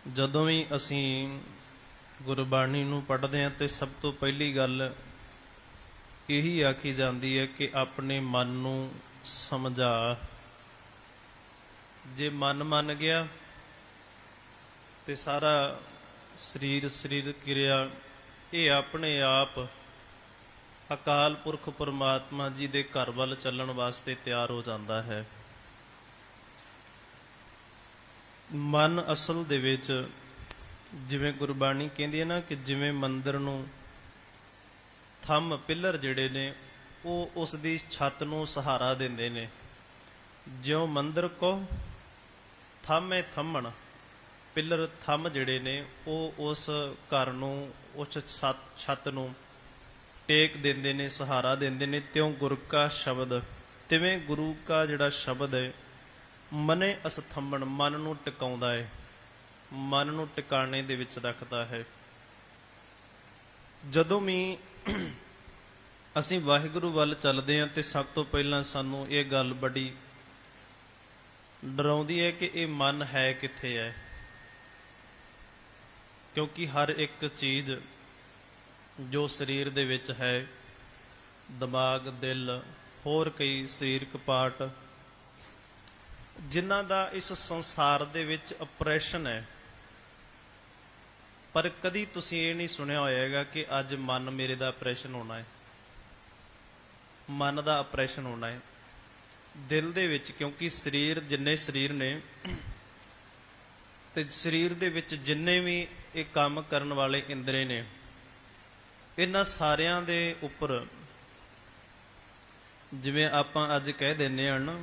ਜਦੋਂ ਵੀ ਅਸੀਂ ਗੁਰਬਾਣੀ ਨੂੰ ਪੜ੍ਹਦੇ ਹਾਂ ਤੇ ਸਭ ਤੋਂ ਪਹਿਲੀ ਗੱਲ ਇਹੀ ਆਖੀ ਜਾਂਦੀ ਹੈ ਕਿ ਆਪਣੇ ਮਨ ਨੂੰ ਸਮਝਾ। ਜੇ ਮਨ ਮੰਨ ਗਿਆ ਤੇ ਸਾਰਾ ਸਰੀਰ ਕਿਰਿਆ ਇਹ ਆਪਣੇ ਆਪ ਅਕਾਲ ਪੁਰਖ ਪਰਮਾਤਮਾ ਜੀ ਦੇ ਘਰ ਵੱਲ ਚੱਲਣ ਵਾਸਤੇ ਤਿਆਰ ਹੋ ਜਾਂਦਾ ਹੈ। ਮਨ ਅਸਲ ਦੇ ਵਿੱਚ ਜਿਵੇਂ ਗੁਰਬਾਣੀ ਕਹਿੰਦੀ ਹੈ ਨਾ ਕਿ ਜਿਵੇਂ ਮੰਦਰ ਨੂੰ ਥੰਮ ਪਿੱਲਰ ਜਿਹੜੇ ਨੇ ਉਹ ਉਸ ਦੀ ਛੱਤ ਨੂੰ ਸਹਾਰਾ ਦਿੰਦੇ ਨੇ, ਜਿਉਂ ਮੰਦਰ ਕੋ ਥੰਮੇ ਥੰਮਣ ਪਿੱਲਰ ਥੰਮ ਜਿਹੜੇ ਨੇ ਉਹ ਉਸ ਘਰ ਨੂੰ ਉਸ ਛੱਤ ਨੂੰ ਟੇਕ ਦਿੰਦੇ ਨੇ, ਸਹਾਰਾ ਦਿੰਦੇ ਨੇ। ਤਿਉਂ ਗੁਰ ਕਾ ਸ਼ਬਦ, ਤਿਵੇਂ ਗੁਰੂ ਕਾ ਜਿਹੜਾ ਸ਼ਬਦ ਹੈ ਮਨੇ ਅਸਥੰਬਣ, ਮਨ ਨੂੰ ਟਿਕਾਉਂਦਾ ਹੈ, ਮਨ ਨੂੰ ਟਿਕਾਣੇ ਦੇ ਵਿੱਚ ਰੱਖਦਾ ਹੈ। ਜਦੋਂ ਵੀ ਅਸੀਂ ਵਾਹਿਗੁਰੂ ਵੱਲ ਚੱਲਦੇ ਹਾਂ ਤੇ ਸਭ ਤੋਂ ਪਹਿਲਾਂ ਸਾਨੂੰ ਇਹ ਗੱਲ ਬੜੀ ਡਰਾਉਂਦੀ ਹੈ ਕਿ ਇਹ ਮਨ ਹੈ ਕਿੱਥੇ ਹੈ, ਕਿਉਂਕਿ ਹਰ ਇੱਕ ਚੀਜ਼ ਜੋ ਸਰੀਰ ਦੇ ਵਿੱਚ ਹੈ, ਦਿਮਾਗ, ਦਿਲ, ਹੋਰ ਕਈ ਸਰੀਰਕ ਪਾਰਟ ਜਿਨ੍ਹਾਂ ਦਾ ਇਸ ਸੰਸਾਰ ਦੇ ਵਿੱਚ ਆਪਰੇਸ਼ਨ ਹੈ, ਪਰ ਕਦੀ ਤੁਸੀਂ ਇਹ ਨਹੀਂ ਸੁਣਿਆ ਹੋਏਗਾ ਕਿ ਅੱਜ ਮਨ ਮੇਰੇ ਦਾ ਆਪਰੇਸ਼ਨ ਹੋਣਾ ਹੈ, ਮਨ ਦਾ ਆਪਰੇਸ਼ਨ ਹੋਣਾ ਹੈ ਦਿਲ ਦੇ ਵਿੱਚ। ਕਿਉਂਕਿ ਸਰੀਰ, ਜਿੰਨੇ ਸਰੀਰ ਨੇ ਤੇ ਸਰੀਰ ਦੇ ਵਿੱਚ ਜਿੰਨੇ ਵੀ ਇਹ ਕੰਮ ਕਰਨ ਵਾਲੇ ਇੰਦਰੇ ਨੇ, ਇਹਨਾਂ ਸਾਰਿਆਂ ਦੇ ਉੱਪਰ ਜਿਵੇਂ ਆਪਾਂ ਅੱਜ ਕਹਿ ਦਿੰਦੇ ਹਾਂ ਨਾ,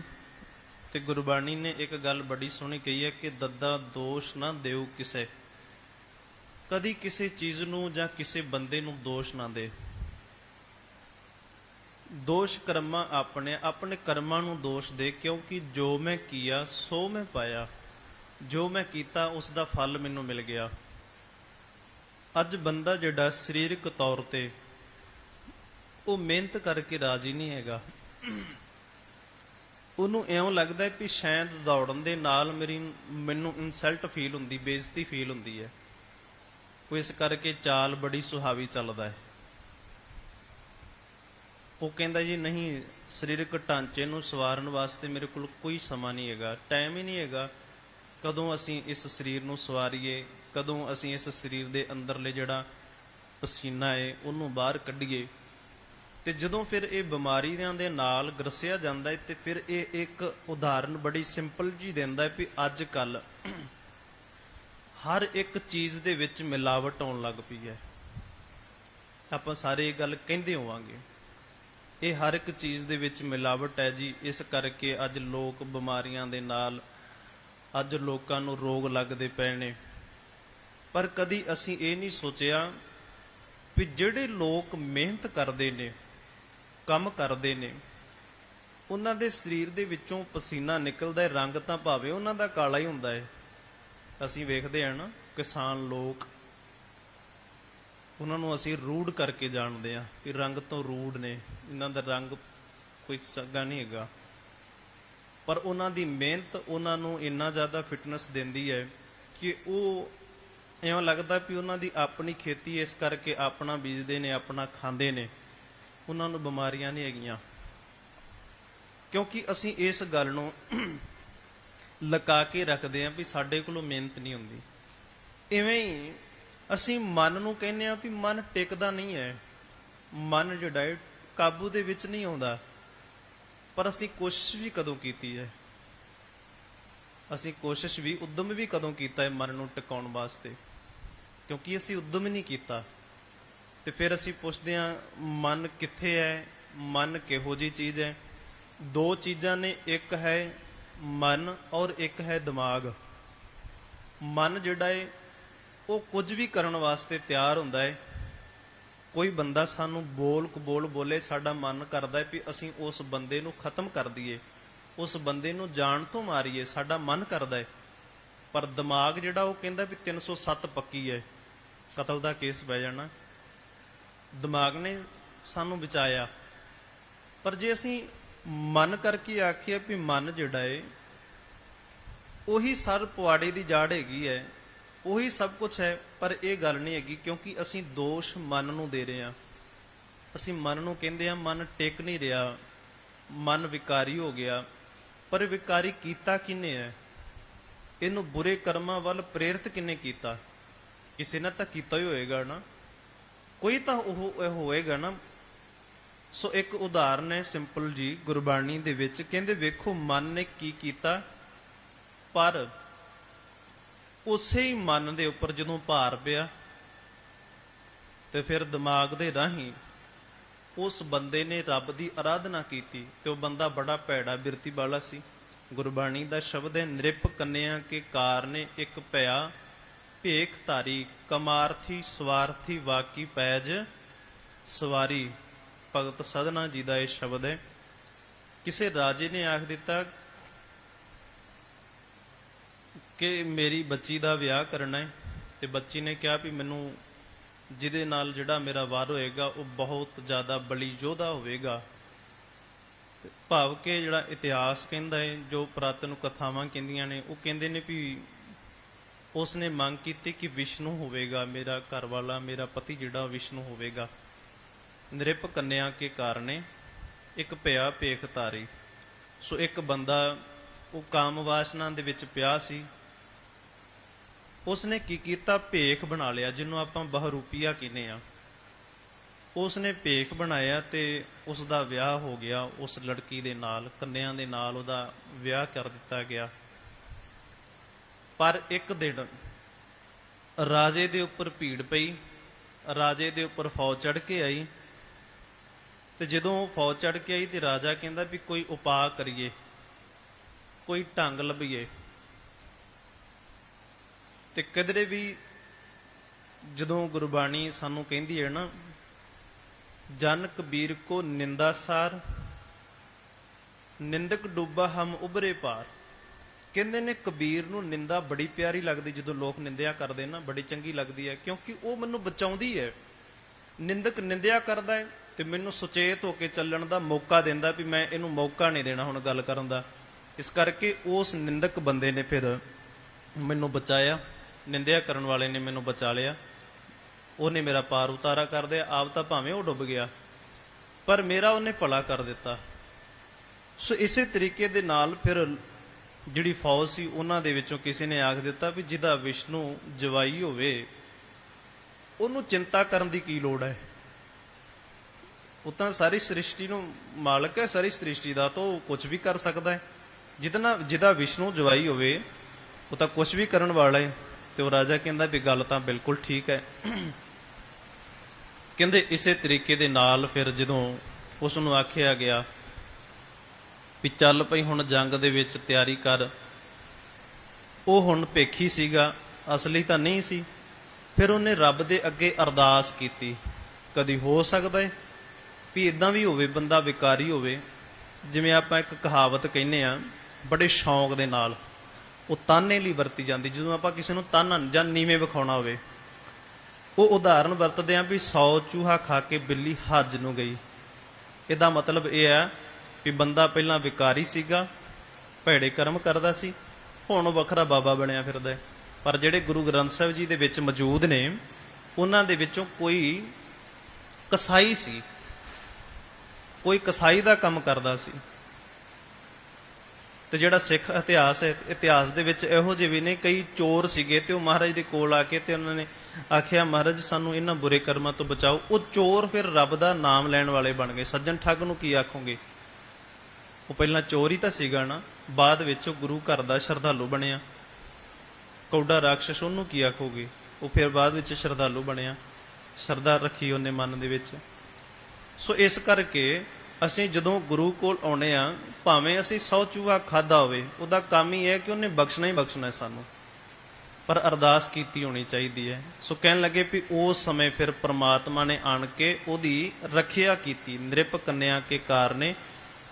ਤੇ ਗੁਰਬਾਣੀ ਨੇ ਇੱਕ ਗੱਲ ਬੜੀ ਸੋਹਣੀ ਕਹੀ ਹੈ ਕਿ ਦੱਦਾ ਦੋਸ਼ ਨਾ ਦਿਓ ਕਿਸੇ, ਕਦੀ ਕਿਸੇ ਚੀਜ਼ ਨੂੰ ਜਾਂ ਕਿਸੇ ਬੰਦੇ ਨੂੰ ਦੋਸ਼ ਨਾ ਦੇ। ਦੋਸ਼ ਕਰਮਾਂ ਆਪਣੇ, ਆਪਣੇ ਕਰਮਾਂ ਨੂੰ ਦੋਸ਼ ਦੇ, ਕਿਉਂਕਿ ਜੋ ਮੈਂ ਕੀਆ ਸੋ ਮੈਂ ਪਾਇਆ, ਜੋ ਮੈਂ ਕੀਤਾ ਉਸ ਦਾ ਫਲ ਮੈਨੂੰ ਮਿਲ ਗਿਆ। ਅੱਜ ਬੰਦਾ ਜਿਹੜਾ ਸਰੀਰਕ ਤੌਰ ਤੇ ਉਹ ਮਿਹਨਤ ਕਰਕੇ ਰਾਜੀ ਨਹੀਂ ਹੈਗਾ, ਉਹਨੂੰ ਇਉਂ ਲੱਗਦਾ ਵੀ ਸ਼ਾਇਦ ਦੌੜਨ ਦੇ ਨਾਲ ਮੈਨੂੰ ਇਨਸਲਟ ਫੀਲ ਹੁੰਦੀ, ਬੇਇੱਜ਼ਤੀ ਫੀਲ ਹੁੰਦੀ ਹੈ, ਉਹ ਇਸ ਕਰਕੇ ਚਾਲ ਬੜੀ ਸੁਹਾਵੀ ਚੱਲਦਾ ਹੈ। ਉਹ ਕਹਿੰਦਾ ਜੀ ਨਹੀਂ, ਸਰੀਰਕ ਢਾਂਚੇ ਨੂੰ ਸਵਾਰਨ ਵਾਸਤੇ ਮੇਰੇ ਕੋਲ ਕੋਈ ਸਮਾਂ ਨਹੀਂ ਹੈਗਾ, ਟਾਈਮ ਹੀ ਨਹੀਂ ਹੈਗਾ। ਕਦੋਂ ਅਸੀਂ ਇਸ ਸਰੀਰ ਨੂੰ ਸਵਾਰੀਏ, ਕਦੋਂ ਅਸੀਂ ਇਸ ਸਰੀਰ ਦੇ ਅੰਦਰਲੇ ਜਿਹੜਾ ਪਸੀਨਾ ਹੈ ਉਹਨੂੰ ਬਾਹਰ ਕੱਢੀਏ। ਤੇ ਜਦੋਂ ਫਿਰ ਇਹ ਬਿਮਾਰੀਆਂ ਦੇ ਨਾਲ ਗ੍ਰਸਿਆ ਜਾਂਦਾ ਹੈ ਤੇ ਫਿਰ ਇਹ ਇੱਕ ਉਦਾਹਰਨ ਬੜੀ ਸਿੰਪਲ ਜੀ ਦਿੰਦਾ ਹੈ ਵੀ ਅੱਜ ਕੱਲ ਹਰ ਇੱਕ ਚੀਜ਼ ਦੇ ਵਿੱਚ ਮਿਲਾਵਟ ਆਉਣ ਲੱਗ ਪਈ ਹੈ। ਆਪਾਂ ਸਾਰੇ ਇਹ ਗੱਲ ਕਹਿੰਦੇ ਹੋਵਾਂਗੇ, ਇਹ ਹਰ ਇੱਕ ਚੀਜ਼ ਦੇ ਵਿੱਚ ਮਿਲਾਵਟ ਹੈ ਜੀ। ਇਸ ਕਰਕੇ ਅੱਜ ਲੋਕ ਬਿਮਾਰੀਆਂ ਦੇ ਨਾਲ, ਅੱਜ ਲੋਕਾਂ ਨੂੰ ਰੋਗ ਲੱਗਦੇ ਪਏ ਨੇ। ਪਰ ਕਦੀ ਅਸੀਂ ਇਹ ਨਹੀਂ ਸੋਚਿਆ ਵੀ ਜਿਹੜੇ ਲੋਕ ਮਿਹਨਤ ਕਰਦੇ ਨੇ, ਕੰਮ ਕਰਦੇ ਨੇ, ਉਹਨਾਂ ਦੇ ਸਰੀਰ ਦੇ ਵਿੱਚੋਂ ਪਸੀਨਾ ਨਿਕਲਦਾ ਹੈ, ਰੰਗ ਤਾਂ ਭਾਵੇਂ ਉਹਨਾਂ ਦਾ ਕਾਲਾ ਹੀ ਹੁੰਦਾ ਹੈ। ਅਸੀਂ ਵੇਖਦੇ ਹਾਂ ਨਾ ਕਿਸਾਨ ਲੋਕ, ਉਹਨਾਂ ਨੂੰ ਅਸੀਂ ਰੂੜ ਕਰਕੇ ਜਾਣਦੇ ਹਾਂ ਕਿ ਰੰਗ ਤੋਂ ਰੂੜ ਨੇ, ਇਹਨਾਂ ਦਾ ਰੰਗ ਕੋਈ ਸੱਗਾ ਨਹੀਂ ਹੈਗਾ। ਪਰ ਉਹਨਾਂ ਦੀ ਮਿਹਨਤ ਉਹਨਾਂ ਨੂੰ ਇੰਨਾ ਜ਼ਿਆਦਾ ਫਿਟਨੈਸ ਦਿੰਦੀ ਹੈ ਕਿ ਉਹ ਇਉਂ ਲੱਗਦਾ ਵੀ ਉਹਨਾਂ ਦੀ ਆਪਣੀ ਖੇਤੀ, ਇਸ ਕਰਕੇ ਆਪਣਾ ਬੀਜਦੇ ਨੇ, ਆਪਣਾ ਖਾਂਦੇ ਨੇ, ਉਹਨਾਂ ਨੂੰ ਬਿਮਾਰੀਆਂ ਨਹੀਂ ਹੈਗੀਆਂ। ਕਿਉਂਕਿ ਅਸੀਂ ਇਸ ਗੱਲ ਨੂੰ ਲੁਕਾ ਕੇ ਰੱਖਦੇ ਹਾਂ ਵੀ ਸਾਡੇ ਕੋਲੋਂ ਮਿਹਨਤ ਨਹੀਂ ਹੁੰਦੀ। ਇਵੇਂ ਹੀ ਅਸੀਂ ਮਨ ਨੂੰ ਕਹਿੰਦੇ ਹਾਂ ਵੀ ਮਨ ਟਿਕਦਾ ਨਹੀਂ ਹੈ, ਮਨ ਜਿਹੜਾ ਹੈ ਕਾਬੂ ਦੇ ਵਿੱਚ ਨਹੀਂ ਆਉਂਦਾ। ਪਰ ਅਸੀਂ ਕੋਸ਼ਿਸ਼ ਵੀ ਕਦੋਂ ਕੀਤੀ ਹੈ, ਅਸੀਂ ਕੋਸ਼ਿਸ਼ ਵੀ, ਉਦਮ ਵੀ ਕਦੋਂ ਕੀਤਾ ਹੈ ਮਨ ਨੂੰ ਟਿਕਾਉਣ ਵਾਸਤੇ? ਕਿਉਂਕਿ ਅਸੀਂ ਉਦਮ ਨਹੀਂ ਕੀਤਾ। ਤੇ ਫਿਰ ਅਸੀਂ ਪੁੱਛਦੇ ਹਾਂ ਮਨ ਕਿੱਥੇ ਹੈ, ਮਨ ਕਿਹੋ ਜਿਹੀ ਚੀਜ਼ ਹੈ? ਦੋ ਚੀਜ਼ਾਂ ਨੇ, ਇੱਕ ਹੈ ਮਨ ਔਰ ਇੱਕ ਹੈ ਦਿਮਾਗ। ਮਨ ਜਿਹੜਾ ਹੈ ਉਹ ਕੁਝ ਵੀ ਕਰਨ ਵਾਸਤੇ ਤਿਆਰ ਹੁੰਦਾ ਹੈ। ਕੋਈ ਬੰਦਾ ਸਾਨੂੰ ਬੋਲ ਬੋਲੇ, ਸਾਡਾ ਮਨ ਕਰਦਾ ਹੈ ਵੀ ਅਸੀਂ ਉਸ ਬੰਦੇ ਨੂੰ ਖਤਮ ਕਰ ਦਈਏ, ਉਸ ਬੰਦੇ ਨੂੰ ਜਾਨ ਤੋਂ ਮਾਰੀਏ, ਸਾਡਾ ਮਨ ਕਰਦਾ ਹੈ। ਪਰ ਦਿਮਾਗ ਜਿਹੜਾ ਉਹ ਕਹਿੰਦਾ ਵੀ 307 ਪੱਕੀ ਹੈ, ਕਤਲ ਦਾ ਕੇਸ ਪੈ ਜਾਣਾ। ਦਿਮਾਗ ਨੇ ਸਾਨੂੰ ਬਚਾਇਆ। ਪਰ ਜੇ ਅਸੀਂ ਮਨ ਕਰਕੇ ਆਖੀਏ ਵੀ ਮਨ ਜਿਹੜਾ ਹੈ ਉਹੀ ਸਰ ਪੁਆੜੇ ਦੀ ਜੜ ਹੈਗੀ ਹੈ, ਉਹੀ ਸਭ ਕੁਝ ਹੈ, ਪਰ ਇਹ ਗੱਲ ਨਹੀਂ ਹੈਗੀ, ਕਿਉਂਕਿ ਅਸੀਂ ਦੋਸ਼ ਮਨ ਨੂੰ ਦੇ ਰਹੇ ਹਾਂ। ਅਸੀਂ ਮਨ ਨੂੰ ਕਹਿੰਦੇ ਹਾਂ ਮਨ ਟਿਕ ਨਹੀਂ ਰਿਹਾ, ਮਨ ਵਿਕਾਰੀ ਹੋ ਗਿਆ। ਪਰ ਵਿਕਾਰੀ ਕੀਤਾ ਕਿਹਨੇ ਹੈ? ਇਹਨੂੰ ਬੁਰੇ ਕਰਮਾਂ ਵੱਲ ਪ੍ਰੇਰਿਤ ਕਿਹਨੇ ਕੀਤਾ? ਕਿਸੇ ਨੇ ਤਾਂ ਕੀਤਾ ਹੀ ਹੋਏਗਾ ਨਾ, ਕੋਈ ਤਾਂ ਉਹ ਹੋਏਗਾ ਨਾ। ਸੋ ਇੱਕ ਉਦਾਹਰਨ ਹੈ ਸਿੰਪਲ ਜੀ ਗੁਰਬਾਣੀ ਦੇ ਵਿੱਚ, ਕਹਿੰਦੇ ਵੇਖੋ ਮਨ ਨੇ ਕੀ ਕੀਤਾ, ਪਰ ਉਸੇ ਹੀ ਮਨ ਦੇ ਉੱਪਰ ਜਦੋਂ ਭਾਰ ਪਿਆ ਤੇ ਫਿਰ ਦਿਮਾਗ ਦੇ ਰਾਹੀਂ ਉਸ ਬੰਦੇ ਨੇ ਰੱਬ ਦੀ ਆਰਾਧਨਾ ਕੀਤੀ, ਤੇ ਉਹ ਬੰਦਾ ਬੜਾ ਭੈੜਾ ਬਿਰਤੀ ਵਾਲਾ ਸੀ। ਗੁਰਬਾਣੀ ਦਾ ਸ਼ਬਦ ਹੈ, ਨਿਰਪ ਕੰਨਿਆ ਕੇ ਕਾਰਨੇ ਇੱਕ ਭਇਆ ਭੇਖ ਧਾਰੀ, ਕਮਾਰਥੀ ਸਵਾਰਥੀ ਵਾਕੀ ਪੈਜ ਸਵਾਰੀ। ਭਗਤ ਸਧਨਾ ਜੀ ਦਾ ਇਹ ਸ਼ਬਦ ਹੈ। ਕਿਸੇ ਰਾਜੇ ਨੇ ਆਖ ਦਿੱਤਾ ਕਿ ਮੇਰੀ ਬੱਚੀ ਦਾ ਵਿਆਹ ਕਰਨਾ ਹੈ, ਤੇ ਬੱਚੀ ਨੇ ਕਿਹਾ ਵੀ ਮੈਨੂੰ ਜਿਹਦੇ ਨਾਲ ਜਿਹੜਾ ਮੇਰਾ ਵਾਰ ਹੋਏਗਾ ਉਹ ਬਹੁਤ ਜ਼ਿਆਦਾ ਬਲੀ ਯੋਧਾ ਹੋਵੇਗਾ। ਭਾਵ ਕਿ ਜਿਹੜਾ ਇਤਿਹਾਸ ਕਹਿੰਦਾ ਹੈ, ਜੋ ਪੁਰਾਤਨ ਕਥਾਵਾਂ ਕਹਿੰਦੀਆਂ ਨੇ, ਉਹ ਕਹਿੰਦੇ ਨੇ ਵੀ ਉਸ ਨੇ ਮੰਗ ਕੀਤੀ ਕਿ ਵਿਸ਼ਨੂੰ ਹੋਵੇਗਾ ਮੇਰਾ ਘਰ ਵਾਲਾ, ਮੇਰਾ ਪਤੀ ਜਿਹੜਾ ਵਿਸ਼ਨੂੰ ਹੋਵੇਗਾ। ਨਿਰਪ ਕੰਨਿਆ ਕੇ ਕਾਰਨੇ ਇੱਕ ਭਇਆ ਭੇਖ ਧਾਰੀ। ਸੋ ਇੱਕ ਬੰਦਾ ਉਹ ਕਾਮ ਵਾਸਨਾ ਦੇ ਵਿੱਚ ਪਿਆ ਸੀ, ਉਸਨੇ ਕੀ ਕੀਤਾ, ਭੇਖ ਬਣਾ ਲਿਆ, ਜਿਹਨੂੰ ਆਪਾਂ ਬਹਰੂਪੀਆ ਕਹਿੰਦੇ ਆ। ਉਸਨੇ ਭੇਖ ਬਣਾਇਆ ਤੇ ਉਸ ਦਾ ਵਿਆਹ ਹੋ ਗਿਆ ਉਸ ਲੜਕੀ ਦੇ ਨਾਲ, ਕੰਨਿਆ ਦੇ ਨਾਲ ਉਹਦਾ ਵਿਆਹ ਕਰ ਦਿੱਤਾ ਗਿਆ। ਪਰ ਇੱਕ ਦਿਨ ਰਾਜੇ ਦੇ ਉੱਪਰ ਭੀੜ ਪਈ, ਰਾਜੇ ਦੇ ਉੱਪਰ ਫੌਜ ਚੜ ਕੇ ਆਈ, ਤੇ ਜਦੋਂ ਫੌਜ ਚੜ ਕੇ ਆਈ ਤੇ ਰਾਜਾ ਕਹਿੰਦਾ ਵੀ ਕੋਈ ਉਪਾਅ ਕਰੀਏ, ਕੋਈ ਢੰਗ ਲੱਭੀਏ। ਤੇ ਕਿਧਰੇ ਵੀ ਜਦੋਂ ਗੁਰਬਾਣੀ ਸਾਨੂੰ ਕਹਿੰਦੀ ਹੈ ਨਾ, ਜਨ ਕਬੀਰ ਕੋ ਨਿੰਦਾ ਸਾਰ, ਨਿੰਦਕ ਡੁੱਬਾ ਹਮ ਉਭਰੇ ਪਾਰ। ਕਹਿੰਦੇ ਨੇ ਕਬੀਰ ਨੂੰ ਨਿੰਦਾ ਬੜੀ ਪਿਆਰੀ ਲੱਗਦੀ, ਜਦੋਂ ਲੋਕ ਨਿੰਦਿਆ ਕਰਦੇ ਨਾ ਬੜੀ ਚੰਗੀ ਲੱਗਦੀ ਹੈ, ਕਿਉਂਕਿ ਉਹ ਮੈਨੂੰ ਬਚਾਉਂਦੀ ਹੈ। ਨਿੰਦਕ ਨਿੰਦਿਆ ਕਰਦਾ ਹੈ ਤੇ ਮੈਨੂੰ ਸੁਚੇਤ ਹੋ ਕੇ ਚੱਲਣ ਦਾ ਮੌਕਾ ਦਿੰਦਾ ਵੀ ਮੈਂ ਇਹਨੂੰ ਮੌਕਾ ਨਹੀਂ ਦੇਣਾ ਹੁਣ ਗੱਲ ਕਰਨ ਦਾ। ਇਸ ਕਰਕੇ ਉਸ ਨਿੰਦਕ ਬੰਦੇ ਨੇ ਫਿਰ ਮੈਨੂੰ ਬਚਾਇਆ, ਨਿੰਦਿਆ ਕਰਨ ਵਾਲੇ ਨੇ ਮੈਨੂੰ ਬਚਾ ਲਿਆ। ਉਹਨੇ ਮੇਰਾ ਪਾਰ ਉਤਾਰਾ ਕਰ ਦਿਆ। ਆਪ ਤਾਂ ਭਾਵੇਂ ਉਹ ਡੁੱਬ ਗਿਆ, ਪਰ ਮੇਰਾ ਉਹਨੇ ਭਲਾ ਕਰ ਦਿੱਤਾ। ਸੋ ਇਸੇ ਤਰੀਕੇ ਦੇ ਨਾਲ ਫਿਰ ਜਿਹੜੀ ਫੌਜ ਸੀ ਉਹਨਾਂ ਦੇ ਵਿੱਚੋਂ ਕਿਸੇ ਨੇ ਆਖ ਦਿੱਤਾ ਵੀ ਜਿਹਦਾ ਵਿਸ਼ਨੂੰ ਜਵਾਈ ਹੋਵੇ ਉਹਨੂੰ ਚਿੰਤਾ ਕਰਨ ਦੀ ਕੀ ਲੋੜ ਹੈ? ਉਹ ਤਾਂ ਸਾਰੀ ਸ੍ਰਿਸ਼ਟੀ ਨੂੰ ਮਾਲਕ ਹੈ, ਸਾਰੀ ਸ੍ਰਿਸ਼ਟੀ ਦਾ, ਤਾਂ ਉਹ ਕੁਝ ਵੀ ਕਰ ਸਕਦਾ ਹੈ। ਜਿਹਦਾ ਵਿਸ਼ਨੂੰ ਜਵਾਈ ਹੋਵੇ ਉਹ ਤਾਂ ਕੁਝ ਵੀ ਕਰਨ ਵਾਲਾ ਹੈ। ਤੇ ਉਹ ਰਾਜਾ ਕਹਿੰਦਾ ਵੀ ਗੱਲ ਤਾਂ ਬਿਲਕੁਲ ਠੀਕ ਹੈ। ਕਹਿੰਦੇ ਇਸੇ ਤਰੀਕੇ ਦੇ ਨਾਲ ਫਿਰ ਜਦੋਂ ਉਸ ਨੂੰ ਆਖਿਆ ਗਿਆ ਵੀ ਚੱਲ ਪਈ ਹੁਣ ਜੰਗ ਦੇ ਵਿੱਚ ਤਿਆਰੀ ਕਰ, ਉਹ ਹੁਣ ਭੇਖੀ ਸੀਗਾ, ਅਸਲੀ ਤਾਂ ਨਹੀਂ ਸੀ। ਫਿਰ ਉਹਨੇ ਰੱਬ ਦੇ ਅੱਗੇ ਅਰਦਾਸ ਕੀਤੀ। ਕਦੀ ਹੋ ਸਕਦਾ ਹੈ ਵੀ ਇਦਾਂ ਵੀ ਹੋਵੇ ਬੰਦਾ ਵਿਕਾਰੀ ਹੋਵੇ, ਜਿਵੇਂ ਆਪਾਂ ਇੱਕ ਕਹਾਵਤ ਕਹਿੰਦੇ ਆ ਬੜੇ ਸ਼ੌਂਕ ਦੇ ਨਾਲ, ਉਹ ਤਾਨੇ ਲਈ ਵਰਤੀ ਜਾਂਦੀ। ਜਦੋਂ ਆਪਾਂ ਕਿਸੇ ਨੂੰ ਤਾਨਨ ਜਾਂ ਨੀਵੇਂ ਵਿਖਾਉਣਾ ਹੋਵੇ, ਉਹ ਉਦਾਹਰਨ ਵਰਤਦੇ ਆ ਵੀ 100 ਚੂਹਾ ਖਾ ਕੇ ਬਿੱਲੀ ਹੱਜ ਨੂੰ ਗਈ। ਇਹਦਾ ਮਤਲਬ ਇਹ ਹੈ ਵੀ ਬੰਦਾ ਪਹਿਲਾਂ ਵਿਕਾਰੀ ਸੀਗਾ, ਭੈੜੇ ਕਰਮ ਕਰਦਾ ਸੀ, ਹੁਣ ਉਹ ਵੱਖਰਾ ਬਾਬਾ ਬਣਿਆ ਫਿਰਦਾ ਹੈ। ਪਰ ਜਿਹੜੇ ਗੁਰੂ ਗ੍ਰੰਥ ਸਾਹਿਬ ਜੀ ਦੇ ਵਿੱਚ ਮੌਜੂਦ ਨੇ, ਉਹਨਾਂ ਦੇ ਵਿੱਚੋਂ ਕੋਈ ਕਸਾਈ ਸੀ, ਕੋਈ ਕਸਾਈ ਦਾ ਕੰਮ ਕਰਦਾ ਸੀ। ਤੇ ਜਿਹੜਾ ਸਿੱਖ ਇਤਿਹਾਸ ਹੈ, ਇਤਿਹਾਸ ਦੇ ਵਿੱਚ ਇਹੋ ਜਿਹੇ ਵੀ ਨੇ, ਕਈ ਚੋਰ ਸੀਗੇ ਤੇ ਉਹ ਮਹਾਰਾਜ ਦੇ ਕੋਲ ਆ ਕੇ ਤੇ ਉਹਨਾਂ ਨੇ ਆਖਿਆ ਮਹਾਰਾਜ ਸਾਨੂੰ ਇਹਨਾਂ ਬੁਰੇ ਕਰਮਾਂ ਤੋਂ ਬਚਾਓ। ਉਹ ਚੋਰ ਫਿਰ ਰੱਬ ਦਾ ਨਾਮ ਲੈਣ ਵਾਲੇ ਬਣ ਗਏ। ਸੱਜਣ ਠੱਗ ਨੂੰ ਕੀ ਆਖੋਗੇ? ਉਹ ਪਹਿਲਾਂ ਚੋਰ ਹੀ ਤਾਂ ਸੀਗਾ ਨਾ, ਬਾਅਦ ਵਿੱਚ ਉਹ ਗੁਰੂ ਘਰ ਦਾ ਸ਼ਰਧਾਲੂ ਬਣਿਆ। ਕੌਡਾ ਰਾਖਸ਼ ਉਹਨੂੰ ਕੀ ਆਖੋਗੇ? ਉਹ ਫਿਰ ਬਾਅਦ ਵਿੱਚ ਸ਼ਰਧਾਲੂ ਬਣਿਆ, ਸ਼ਰਧਾ ਰੱਖੀ ਉਹਨੇ ਮਨ ਦੇ ਵਿੱਚ। ਸੋ ਇਸ ਕਰਕੇ ਅਸੀਂ ਜਦੋਂ ਗੁਰੂ ਕੋਲ ਆਉਣੇ ਆ, ਭਾਵੇਂ ਅਸੀਂ 100 ਚੂਹਾ ਖਾਧਾ ਹੋਵੇ, ਉਹਦਾ ਕੰਮ ਹੀ ਹੈ ਕਿ ਉਹਨੇ ਬਖਸ਼ਣਾ ਹੀ ਬਖਸ਼ਣਾ ਹੈ ਸਾਨੂੰ, ਪਰ ਅਰਦਾਸ ਕੀਤੀ ਹੋਣੀ ਚਾਹੀਦੀ ਹੈ। ਸੋ ਕਹਿਣ ਲੱਗੇ ਵੀ ਉਸ ਸਮੇਂ ਫਿਰ ਪ੍ਰਮਾਤਮਾ ਨੇ ਆਣ ਕੇ ਉਹਦੀ ਰੱਖਿਆ ਕੀਤੀ। ਨਿਰਪ ਕੰਨਿਆ ਕੇ ਕਾਰਨੇ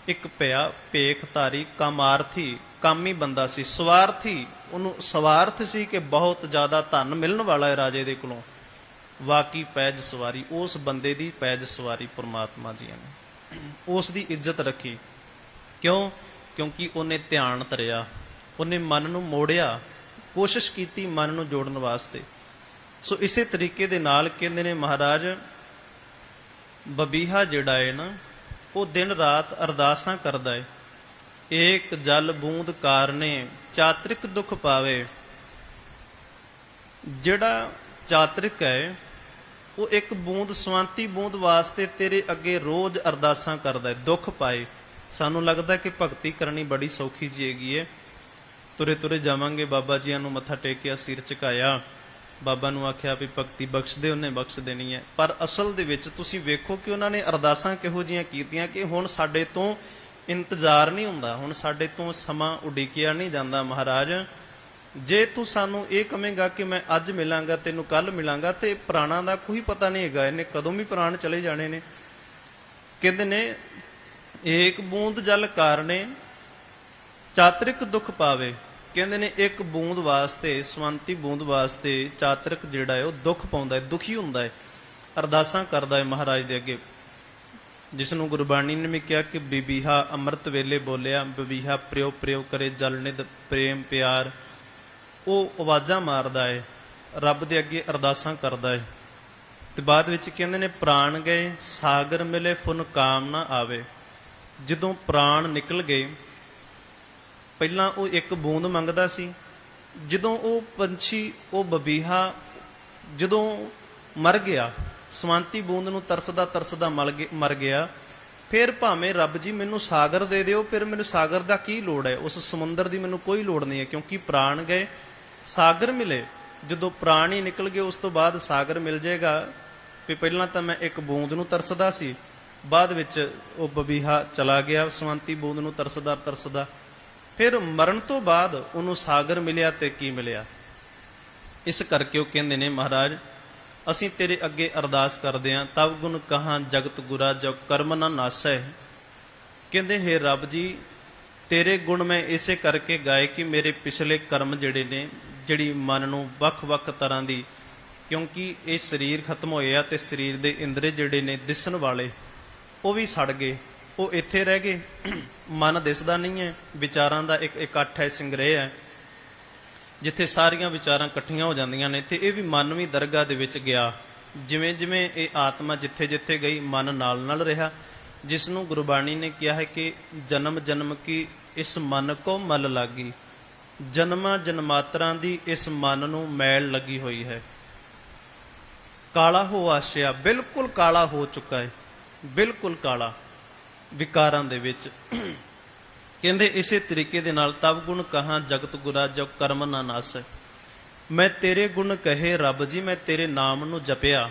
ਇੱਕ ਭਇਆ ਭੇਖ ਧਾਰੀ, ਕਾਮਾਰਥੀ, ਕਾਮੀ ਬੰਦਾ ਸੀ, ਸਵਾਰਥੀ, ਉਹਨੂੰ ਸਵਾਰਥ ਸੀ ਕਿ ਬਹੁਤ ਜ਼ਿਆਦਾ ਧਨ ਮਿਲਣ ਵਾਲਾ ਹੈ ਰਾਜੇ ਦੇ ਕੋਲੋਂ। ਵਾਕੀ ਪੈਜ ਸਵਾਰੀ, ਉਸ ਬੰਦੇ ਦੀ ਪੈਜ ਸਵਾਰੀ ਪ੍ਰਮਾਤਮਾ ਜੀ ਨੇ, ਉਸ ਦੀ ਇੱਜ਼ਤ ਰੱਖੀ। ਕਿਉਂ? ਕਿਉਂਕਿ ਉਹਨੇ ਧਿਆਨ ਧਰਿਆ, ਉਹਨੇ ਮਨ ਨੂੰ ਮੋੜਿਆ ਕੋਸ਼ਿਸ਼ ਕੀਤੀ ਮਨ ਨੂੰ ਜੋੜਨ ਵਾਸਤੇ। ਸੋ ਇਸੇ ਤਰੀਕੇ ਦੇ ਨਾਲ ਕਹਿੰਦੇ ਨੇ ਮਹਾਰਾਜ ਬਬੀਹਾ ਜਿਹੜਾ ਹੈ ਨਾ, ਉਹ ਦਿਨ ਰਾਤ ਅਰਦਾਸਾਂ ਕਰਦਾ ਹੈ। ਏਕ ਜਲ ਬੂੰਦ ਕਾਰਨੇ ਚਾਤਰਿਕ ਦੁੱਖ ਪਾਵੇ। ਜਿਹੜਾ ਚਾਤਰਿਕ ਹੈ ਉਹ ਇੱਕ ਬੂੰਦ, ਸਵਾਂਤੀ ਬੂੰਦ ਵਾਸਤੇ ਤੇਰੇ ਅੱਗੇ ਰੋਜ਼ ਅਰਦਾਸਾਂ ਕਰਦਾ ਹੈ, ਦੁੱਖ ਪਾਏ। ਸਾਨੂੰ ਲੱਗਦਾ ਕਿ ਭਗਤੀ ਕਰਨੀ ਬੜੀ ਸੌਖੀ ਜੀ ਹੈਗੀ ਹੈ, ਤੁਰੇ ਤੁਰੇ ਜਾਵਾਂਗੇ, ਬਾਬਾ ਜੀਆਂ ਨੂੰ ਮੱਥਾ ਟੇਕਿਆ, ਸਿਰ ਝੁਕਾਇਆ, ਬਾਬਾ ਨੂੰ ਆਖਿਆ ਵੀ ਭਗਤੀ ਬਖਸ਼ ਦੇ, ਉਹਨੇ ਬਖਸ਼ ਦੇਣੀ ਹੈ। ਪਰ ਅਸਲ ਦੇ ਵਿੱਚ ਤੁਸੀਂ ਵੇਖੋ ਕਿ ਉਹਨਾਂ ਨੇ ਅਰਦਾਸਾਂ ਕਿਹੋ ਜਿਹੀਆਂ ਕੀਤੀਆਂ ਕਿ ਹੁਣ ਸਾਡੇ ਤੋਂ ਇੰਤਜ਼ਾਰ ਨਹੀਂ ਹੁੰਦਾ, ਹੁਣ ਸਾਡੇ ਤੋਂ ਸਮਾਂ ਉਡੀਕਿਆ ਨਹੀਂ ਜਾਂਦਾ। ਮਹਾਰਾਜ ਜੇ ਤੂੰ ਸਾਨੂੰ ਇਹ ਕਹੇਂਗਾ ਕਿ ਮੈਂ ਅੱਜ ਮਿਲਾਂਗਾ, ਤੈਨੂੰ ਕੱਲ ਮਿਲਾਂਗਾ, ਤੇ ਪ੍ਰਾਣਾਂ ਦਾ ਕੋਈ ਪਤਾ ਨਹੀਂ ਹੈਗਾ, ਇਹਨੇ ਕਦੋਂ ਵੀ ਪ੍ਰਾਣ ਚਲੇ ਜਾਣੇ ਨੇ। ਕਹਿੰਦੇ ਨੇ ਏਕ ਬੂੰਦ ਜਲ ਕਾਰਨੇ ਚਾਤਰਿਕ ਦੁੱਖ ਪਾਵੇ। ਕਹਿੰਦੇ ਨੇ ਇੱਕ ਬੂੰਦ ਵਾਸਤੇ, ਸਵੰਤੀ ਬੂੰਦ ਵਾਸਤੇ ਚਾਤਰਿਕ ਜਿਹੜਾ ਹੈ ਉਹ ਦੁੱਖ ਪਾਉਂਦਾ ਹੈ, ਦੁਖੀ ਹੁੰਦਾ ਹੈ, ਅਰਦਾਸਾਂ ਕਰਦਾ ਹੈ ਮਹਾਰਾਜ ਦੇ ਅੱਗੇ। ਜਿਸ ਨੂੰ ਗੁਰਬਾਣੀ ਨੇ ਵੀ ਕਿਹਾ ਕਿ ਬਬੀਹਾ ਅੰਮ੍ਰਿਤ ਵੇਲੇ ਬੋਲਿਆ, ਬਬੀਹਾ ਪ੍ਰਿਓ ਪ੍ਰਿਓ ਕਰੇ ਜਲ ਨਿਧ ਪ੍ਰੇਮ ਪਿਆਰ। ਉਹ ਆਵਾਜ਼ਾਂ ਮਾਰਦਾ ਹੈ, ਰੱਬ ਦੇ ਅੱਗੇ ਅਰਦਾਸਾਂ ਕਰਦਾ ਹੈ। ਤੇ ਬਾਅਦ ਵਿੱਚ ਕਹਿੰਦੇ ਨੇ ਪ੍ਰਾਣ ਗਏ ਸਾਗਰ ਮਿਲੇ ਫੁਨ ਕਾਮ ਨਾ ਆਵੇ। ਜਦੋਂ ਪ੍ਰਾਣ ਨਿਕਲ ਗਏ, ਪਹਿਲਾਂ ਉਹ ਇੱਕ ਬੂੰਦ ਮੰਗਦਾ ਸੀ, ਜਦੋਂ ਉਹ ਪੰਛੀ, ਉਹ ਬਬੀਹਾ ਜਦੋਂ ਮਰ ਗਿਆ, ਸਵਾਂਤੀ ਬੂੰਦ ਨੂੰ ਤਰਸਦਾ ਤਰਸਦਾ ਮਰ ਗਿਆ, ਫਿਰ ਭਾਵੇਂ ਰੱਬ ਜੀ ਮੈਨੂੰ ਸਾਗਰ ਦੇ ਦਿਓ, ਫਿਰ ਮੈਨੂੰ ਸਾਗਰ ਦਾ ਕੀ ਲੋੜ ਹੈ, ਉਸ ਸਮੁੰਦਰ ਦੀ ਮੈਨੂੰ ਕੋਈ ਲੋੜ ਨਹੀਂ ਹੈ, ਕਿਉਂਕਿ ਪ੍ਰਾਣ ਗਏ ਸਾਗਰ ਮਿਲੇ। ਜਦੋਂ ਪ੍ਰਾਣ ਹੀ ਨਿਕਲ ਗਏ ਉਸ ਤੋਂ ਬਾਅਦ ਸਾਗਰ ਮਿਲ ਜਾਏਗਾ। ਵੀ ਪਹਿਲਾਂ ਤਾਂ ਮੈਂ ਇੱਕ ਬੂੰਦ ਨੂੰ ਤਰਸਦਾ ਸੀ, ਬਾਅਦ ਵਿੱਚ ਉਹ ਬਬੀਹਾ ਚਲਾ ਗਿਆ ਸਵੰਤੀ ਬੂੰਦ ਨੂੰ ਤਰਸਦਾ ਤਰਸਦਾ, ਫਿਰ ਮਰਨ ਤੋਂ ਬਾਅਦ ਉਹਨੂੰ ਸਾਗਰ ਮਿਲਿਆ ਤੇ ਕੀ ਮਿਲਿਆ। ਇਸ ਕਰਕੇ ਉਹ ਕਹਿੰਦੇ ਨੇ ਮਹਾਰਾਜ ਅਸੀਂ ਤੇਰੇ ਅੱਗੇ ਅਰਦਾਸ ਕਰਦੇ ਹਾਂ, ਤਵ ਗੁਣ ਕਹਾਂ ਜਗਤ ਗੁਰਾ ਜੋ ਕਰਮ ਨਾ ਨਾਸੈ। ਕਹਿੰਦੇ ਹੇ ਰੱਬ ਜੀ, ਤੇਰੇ ਗੁਣ ਮੈਂ ਇਸੇ ਕਰਕੇ ਗਾਏ ਕਿ ਮੇਰੇ ਪਿਛਲੇ ਕਰਮ ਜਿਹੜੇ ਨੇ, ਜਿਹੜੀ ਮਨ ਨੂੰ ਵੱਖ-ਵੱਖ ਤਰ੍ਹਾਂ ਦੀ, ਕਿਉਂਕਿ ਇਹ ਸਰੀਰ ਖਤਮ ਹੋਇਆ ਤੇ ਸਰੀਰ ਦੇ ਇੰਦਰੇ ਜਿਹੜੇ ਨੇ ਦਿਸਣ ਵਾਲੇ ਉਹ ਵੀ ਸੜ ਗਏ, ਉਹ ਇੱਥੇ ਰਹਿ ਗਏ। ਮਨ ਦਿਸਦਾ ਨਹੀਂ ਹੈ, ਵਿਚਾਰਾਂ ਦਾ ਇੱਕ ਇਕੱਠ ਹੈ, ਸੰਗ੍ਰਹਿ ਹੈ, ਜਿੱਥੇ ਸਾਰੀਆਂ ਵਿਚਾਰਾਂ ਇਕੱਠੀਆਂ ਹੋ ਜਾਂਦੀਆਂ ਨੇ। ਤੇ ਇਹ ਵੀ ਮਨ ਵੀ ਦਰਗਾਹ ਦੇ ਵਿੱਚ ਗਿਆ, ਜਿਵੇਂ ਜਿਵੇਂ ਇਹ ਆਤਮਾ ਜਿੱਥੇ ਜਿੱਥੇ ਗਈ ਮਨ ਨਾਲ ਨਾਲ ਰਿਹਾ, ਜਿਸ ਨੂੰ ਗੁਰਬਾਣੀ ਨੇ ਕਿਹਾ ਹੈ ਕਿ ਜਨਮ ਜਨਮ ਕੀ ਇਸ ਮਨ ਕੋ ਮਲ ਲਾਗੀ। ਜਨਮਾਂ ਜਨਮਾਤਰਾਂ ਦੀ ਇਸ ਮਨ ਨੂੰ ਮੈਲ ਲੱਗੀ ਹੋਈ ਹੈ। ਕਾਲਾ ਹੋ ਆਸ਼ਿਆ, ਬਿਲਕੁਲ ਕਾਲਾ ਹੋ ਚੁੱਕਾ ਹੈ, ਬਿਲਕੁਲ ਕਾਲਾ ਵਿਕਾਰਾਂ ਦੇ ਵਿੱਚ। ਕਹਿੰਦੇ ਇਸੇ ਤਰੀਕੇ ਦੇ ਨਾਲ ਤਵ ਗੁਣ ਕਹਾਂ ਜਗਤ ਗੁਰਾ ਜੋ ਕਰਮ ਨਾ ਨਾਸੈ। ਮੈਂ ਤੇਰੇ ਗੁਣ ਕਹੇ ਰੱਬ ਜੀ, ਮੈਂ ਤੇਰੇ ਨਾਮ ਨੂੰ ਜਪਿਆ,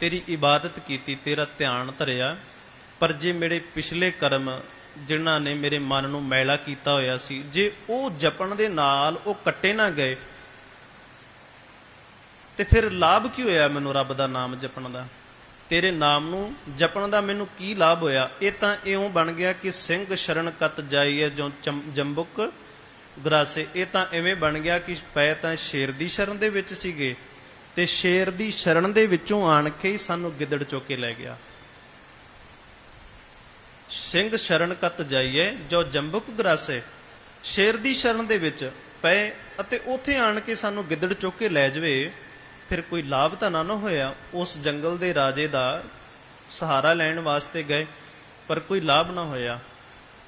ਤੇਰੀ ਇਬਾਦਤ ਕੀਤੀ, ਤੇਰਾ ਧਿਆਨ ਧਰਿਆ, ਪਰ ਜੇ ਮੇਰੇ ਪਿਛਲੇ ਕਰਮ ਜਿਨ੍ਹਾਂ ਨੇ ਮੇਰੇ ਮਨ ਨੂੰ ਮੈਲਾ ਕੀਤਾ ਹੋਇਆ ਸੀ, ਜੇ ਉਹ ਜਪਣ ਦੇ ਨਾਲ ਉਹ ਕੱਟੇ ਨਾ ਗਏ, ਤੇ ਫਿਰ ਲਾਭ ਕੀ ਹੋਇਆ ਮੈਨੂੰ ਰੱਬ ਦਾ ਨਾਮ ਜਪਣ ਦਾ, ਤੇਰੇ ਨਾਮ ਨੂੰ ਜਪਣ ਦਾ ਮੈਨੂੰ ਕੀ ਲਾਭ ਹੋਇਆ। ਇਹ ਤਾਂ ਇਉਂ ਬਣ ਗਿਆ ਕਿ ਸਿੰਘ ਸ਼ਰਨ ਕਤ ਜਾਈਏ ਜੋ ਜੰਬੁਕ ਗਰਾਸੇ। ਇਹ ਤਾਂ ਐਵੇਂ ਬਣ ਗਿਆ ਕਿ ਪਏ ਤਾਂ ਸ਼ੇਰ ਦੀ ਸ਼ਰਨ ਦੇ ਵਿੱਚ ਸੀਗੇ, ਤੇ ਸ਼ੇਰ ਦੀ ਸ਼ਰਨ ਦੇ ਵਿੱਚੋਂ ਆਣ ਕੇ ਹੀ ਸਾਨੂੰ ਗਿੱਦੜ ਚੁੱਕ ਕੇ ਲੈ ਗਿਆ। ਸਿੰਘ ਸ਼ਰਨ ਕਤ ਜਾਈਏ ਜੋ ਜੰਬੁਕ ਗਰਾਸੇ। ਸ਼ੇਰ ਦੀ ਸ਼ਰਨ ਦੇ ਵਿੱਚ ਪਏ ਅਤੇ ਉੱਥੇ ਆਣ ਕੇ ਸਾਨੂੰ ਗਿੱਦੜ ਚੁੱਕ ਕੇ ਲੈ ਜਾਵੇ, ਫਿਰ ਕੋਈ ਲਾਭ ਤਾਂ ਨਾ ਹੋਇਆ। ਉਸ ਜੰਗਲ ਦੇ ਰਾਜੇ ਦਾ ਸਹਾਰਾ ਲੈਣ ਵਾਸਤੇ ਗਏ, ਪਰ ਕੋਈ ਲਾਭ ਨਾ ਹੋਇਆ।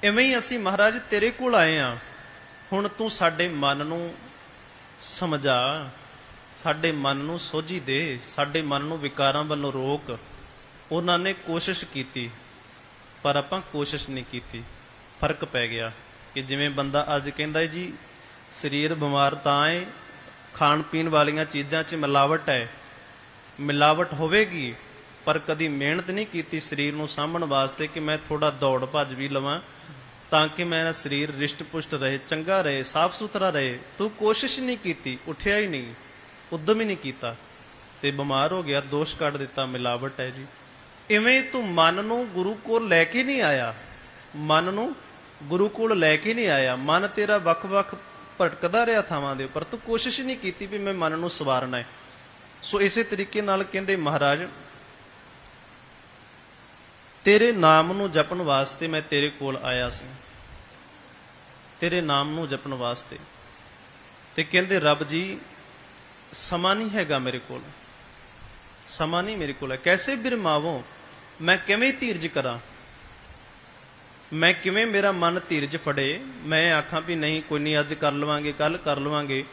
ਇਵੇਂ ਹੀ ਅਸੀਂ ਮਹਾਰਾਜ ਤੇਰੇ ਕੋਲ ਆਏ ਹਾਂ, ਹੁਣ ਤੂੰ ਸਾਡੇ ਮਨ ਨੂੰ ਸਮਝਾ, ਸਾਡੇ ਮਨ ਨੂੰ ਸੋਝੀ ਦੇ, ਸਾਡੇ ਮਨ ਨੂੰ ਵਿਕਾਰਾਂ ਵੱਲੋਂ ਰੋਕ। ਉਹਨਾਂ ਨੇ ਕੋਸ਼ਿਸ਼ ਕੀਤੀ ਪਰ ਆਪਾਂ ਕੋਸ਼ਿਸ਼ ਨਹੀਂ ਕੀਤੀ। ਫਰਕ ਪੈ ਗਿਆ ਕਿ ਜਿਵੇਂ ਬੰਦਾ ਅੱਜ ਕਹਿੰਦਾ ਜੀ ਸਰੀਰ ਬਿਮਾਰ ਤਾਂ ਹੈ, ਖਾਣ ਪੀਣ ਵਾਲੀਆਂ ਚੀਜ਼ਾਂ 'ਚ ਮਿਲਾਵਟ ਹੈ, ਮਿਲਾਵਟ ਹੋਵੇਗੀ, ਪਰ ਕਦੀ ਮਿਹਨਤ ਨਹੀਂ ਕੀਤੀ ਸਰੀਰ ਨੂੰ ਸਾਂਭਣ ਵਾਸਤੇ ਕਿ ਮੈਂ ਥੋੜਾ ਦੌੜ ਭੱਜ ਵੀ ਲਵਾਂ ਤਾਂ ਕਿ ਮੇਰਾ ਸਰੀਰ ਰਿਸ਼ਟ ਪੁਸ਼ਟ ਰਹੇ, ਚੰਗਾ ਰਹੇ, ਸਾਫ਼ ਸੁਥਰਾ ਰਹੇ। ਤੂੰ ਕੋਸ਼ਿਸ਼ ਨਹੀਂ ਕੀਤੀ, ਉੱਠਿਆ ਹੀ ਨਹੀਂ, ਉਦਮ ਹੀ ਨਹੀਂ ਕੀਤਾ, ਤੇ ਬਿਮਾਰ ਹੋ ਗਿਆ, ਦੋਸ਼ ਕੱਢ ਦਿੱਤਾ, ਮਿਲਾਵਟ ਹੈ ਜੀ। ਇਵੇਂ ਤੂੰ ਮਨ ਨੂੰ ਗੁਰੂ ਕੋਲ ਲੈ ਕੇ ਨਹੀਂ ਆਇਆ, ਮਨ ਨੂੰ ਗੁਰੂ ਕੋਲ ਲੈ ਕੇ ਨਹੀਂ ਆਇਆ। ਮਨ ਤੇਰਾ ਵੱਖ-ਵੱਖ ਭਟਕਦਾ ਰਿਹਾ ਥਾਵਾਂ ਦੇ ਉੱਪਰ, ਤੂੰ ਕੋਸ਼ਿਸ਼ ਨਹੀਂ ਕੀਤੀ ਵੀ ਮੈਂ ਮਨ ਨੂੰ ਸਵਾਰਨਾ ਹੈ। ਸੋ ਇਸੇ ਤਰੀਕੇ ਨਾਲ ਕਹਿੰਦੇ ਮਹਾਰਾਜ ਤੇਰੇ ਨਾਮ ਨੂੰ ਜਪਣ ਵਾਸਤੇ ਮੈਂ ਤੇਰੇ ਕੋਲ ਆਇਆ ਸੀ, ਤੇਰੇ ਨਾਮ ਨੂੰ ਜਪਣ ਵਾਸਤੇ। ਤੇ ਕਹਿੰਦੇ ਰੱਬ ਜੀ ਸਮਾਂ ਨਹੀਂ ਹੈਗਾ ਮੇਰੇ ਕੋਲ, ਸਮਾਂ ਨਹੀਂ ਮੇਰੇ ਕੋਲ ਹੈ, ਕੈਸੇ ਬਿਰਮਾਵੋ, ਮੈਂ ਕਿਵੇਂ ਧੀਰਜ ਕਰਾਂ, ਮੈਂ ਕਿਵੇਂ ਮੇਰਾ ਮਨ ਧੀਰਜ ਫੜੇ। ਮੈਂ ਆਖਾਂ ਵੀ ਨਹੀਂ ਕੋਈ ਨਹੀਂ ਅੱਜ ਕਰ ਲਵਾਂਗੇ ਕੱਲ ਕਰ ਲਵਾਂਗੇ,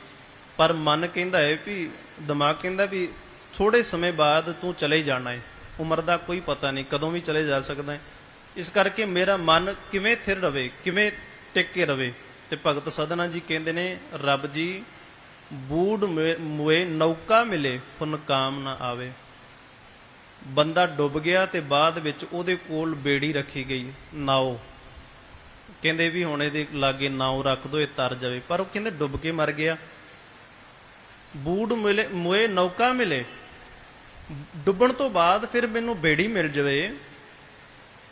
ਪਰ ਮਨ ਕਹਿੰਦਾ ਹੈ ਵੀ, ਦਿਮਾਗ ਕਹਿੰਦਾ ਵੀ ਥੋੜੇ ਸਮੇਂ ਬਾਅਦ ਤੂੰ ਚਲੇ ਹੀ ਜਾਣਾ ਹੈ, ਉਮਰ ਦਾ ਕੋਈ ਪਤਾ ਨਹੀਂ ਕਦੋਂ ਵੀ ਚਲੇ ਜਾ ਸਕਦਾ ਹੈ, ਇਸ ਕਰਕੇ ਮੇਰਾ ਮਨ ਕਿਵੇਂ ਥਿਰ ਰਵੇ, ਕਿਵੇਂ ਟਿਕ ਕੇ ਰਵੇ। ਤੇ ਭਗਤ ਸਧਨਾ ਜੀ ਕਹਿੰਦੇ ਨੇ ਰੱਬ ਜੀ ਬੂੜ ਮੁਏ ਨੌਕਾ ਮਿਲੇ ਫੁਨ ਕਾਮ ਨਾ ਆਵੇ। ਬੰਦਾ ਡੁੱਬ ਗਿਆ ਤੇ ਬਾਅਦ ਵਿੱਚ ਉਹਦੇ ਕੋਲ ਬੇੜੀ ਰੱਖੀ ਗਈ, ਨਾਓ, ਕਹਿੰਦੇ ਵੀ ਹੁਣ ਇਹਦੇ ਲਾਗੇ ਨਾਓ ਰੱਖ ਦੋ ਇਹ ਤਰ ਜਾਵੇ, ਪਰ ਉਹ ਕਹਿੰਦੇ ਡੁੱਬ ਕੇ ਮਰ ਗਿਆ। ਬੂੜ ਮਿਲੇ ਮੁਏ ਨੌਕਾ ਮਿਲੇ, ਡੁੱਬਣ ਤੋਂ ਬਾਅਦ ਫਿਰ ਮੈਨੂੰ ਬੇੜੀ ਮਿਲ ਜਾਵੇ,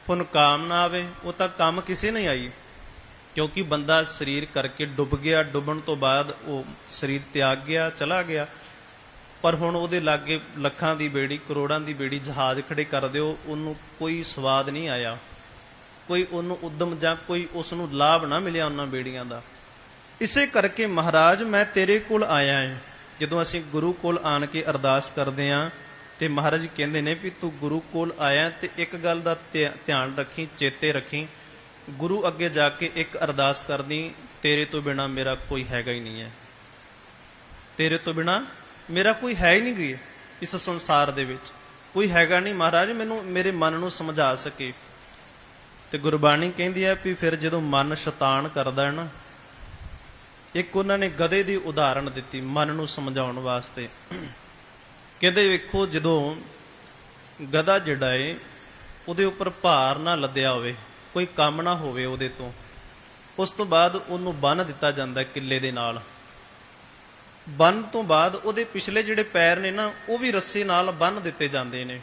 ਪੁਨ ਕਾਮ ਨਾ ਆਵੇ, ਉਹ ਤਾਂ ਕੰਮ ਕਿਸੇ ਨਹੀਂ ਆਈ, ਕਿਉਂਕਿ ਬੰਦਾ ਸਰੀਰ ਕਰਕੇ ਡੁੱਬ ਗਿਆ, ਡੁੱਬਣ ਤੋਂ ਬਾਅਦ ਉਹ ਸਰੀਰ ਤਿਆਗ ਗਿਆ, ਚਲਾ ਗਿਆ। ਪਰ ਹੁਣ ਉਹਦੇ ਲਾਗੇ ਲੱਖਾਂ ਦੀ ਬੇੜੀ, ਕਰੋੜਾਂ ਦੀ ਬੇੜੀ, ਜਹਾਜ਼ ਖੜੇ ਕਰ ਦਿਓ, ਉਹਨੂੰ ਕੋਈ ਸਵਾਦ ਨਹੀਂ ਆਇਆ, ਕੋਈ ਉਹਨੂੰ ਉਦਮ ਜਾਂ ਕੋਈ ਉਸ ਨੂੰ ਲਾਭ ਨਾ ਮਿਲਿਆ ਉਹਨਾਂ ਬੇੜੀਆਂ ਦਾ। ਇਸੇ ਕਰਕੇ ਮਹਾਰਾਜ ਮੈਂ ਤੇਰੇ ਕੋਲ ਆਇਆ ਹਾਂ। ਜਦੋਂ ਅਸੀਂ ਗੁਰੂ ਕੋਲ ਆਣ ਕੇ ਅਰਦਾਸ ਕਰਦੇ ਹਾਂ ਤੇ ਮਹਾਰਾਜ ਕਹਿੰਦੇ ਨੇ ਵੀ ਤੂੰ ਗੁਰੂ ਕੋਲ ਆਇਆ ਤੇ ਇੱਕ ਗੱਲ ਦਾ ਧਿਆਨ ਰੱਖੀ, ਚੇਤੇ ਰੱਖੀ, ਗੁਰੂ ਅੱਗੇ ਜਾ ਕੇ ਇੱਕ ਅਰਦਾਸ ਕਰਨੀ, ਤੇਰੇ ਤੋਂ ਬਿਨਾ ਮੇਰਾ ਕੋਈ ਹੈਗਾ ਹੀ ਨਹੀਂ ਹੈ, ਤੇਰੇ ਤੋਂ ਬਿਨਾ ਮੇਰਾ ਕੋਈ ਹੈ ਹੀ ਨਹੀਂ ਗਈ ਇਸ ਸੰਸਾਰ ਦੇ ਵਿੱਚ, ਕੋਈ ਹੈਗਾ ਨਹੀਂ ਮਹਾਰਾਜ, ਮੈਨੂੰ ਮੇਰੇ ਮਨ ਨੂੰ ਸਮਝਾ ਸਕੇ। ਤੇ ਗੁਰਬਾਣੀ ਕਹਿੰਦੀ ਹੈ ਵੀ ਫਿਰ ਜਦੋਂ ਮਨ ਸ਼ੈਤਾਨ ਕਰਦਾ ਹੈ ਨਾ, ਇੱਕ ਉਹਨਾਂ ਨੇ ਗਧੇ ਦੀ ਉਦਾਹਰਣ ਦਿੱਤੀ ਮਨ ਨੂੰ ਸਮਝਾਉਣ ਵਾਸਤੇ। ਕਹਿੰਦੇ ਵੇਖੋ ਜਦੋਂ ਗਧਾ ਜਿਹੜਾ ਏ ਉਹਦੇ ਉੱਪਰ ਭਾਰ ਨਾ ਲੱਦਿਆ ਹੋਵੇ, ਕੋਈ ਕੰਮ ਨਾ ਹੋਵੇ ਉਹਦੇ ਤੋਂ, ਉਸ ਤੋਂ ਬਾਅਦ ਉਹਨੂੰ ਬੰਨ੍ਹ ਦਿੱਤਾ ਜਾਂਦਾ ਕਿੱਲੇ ਦੇ ਨਾਲ। ਬੰਨ੍ਹ ਤੋਂ ਬਾਅਦ ਉਹਦੇ ਪਿਛਲੇ ਜਿਹੜੇ ਪੈਰ ਨੇ ਨਾ ਉਹ ਵੀ ਰੱਸੇ ਨਾਲ ਬੰਨ੍ਹ ਦਿੱਤੇ ਜਾਂਦੇ ਨੇ,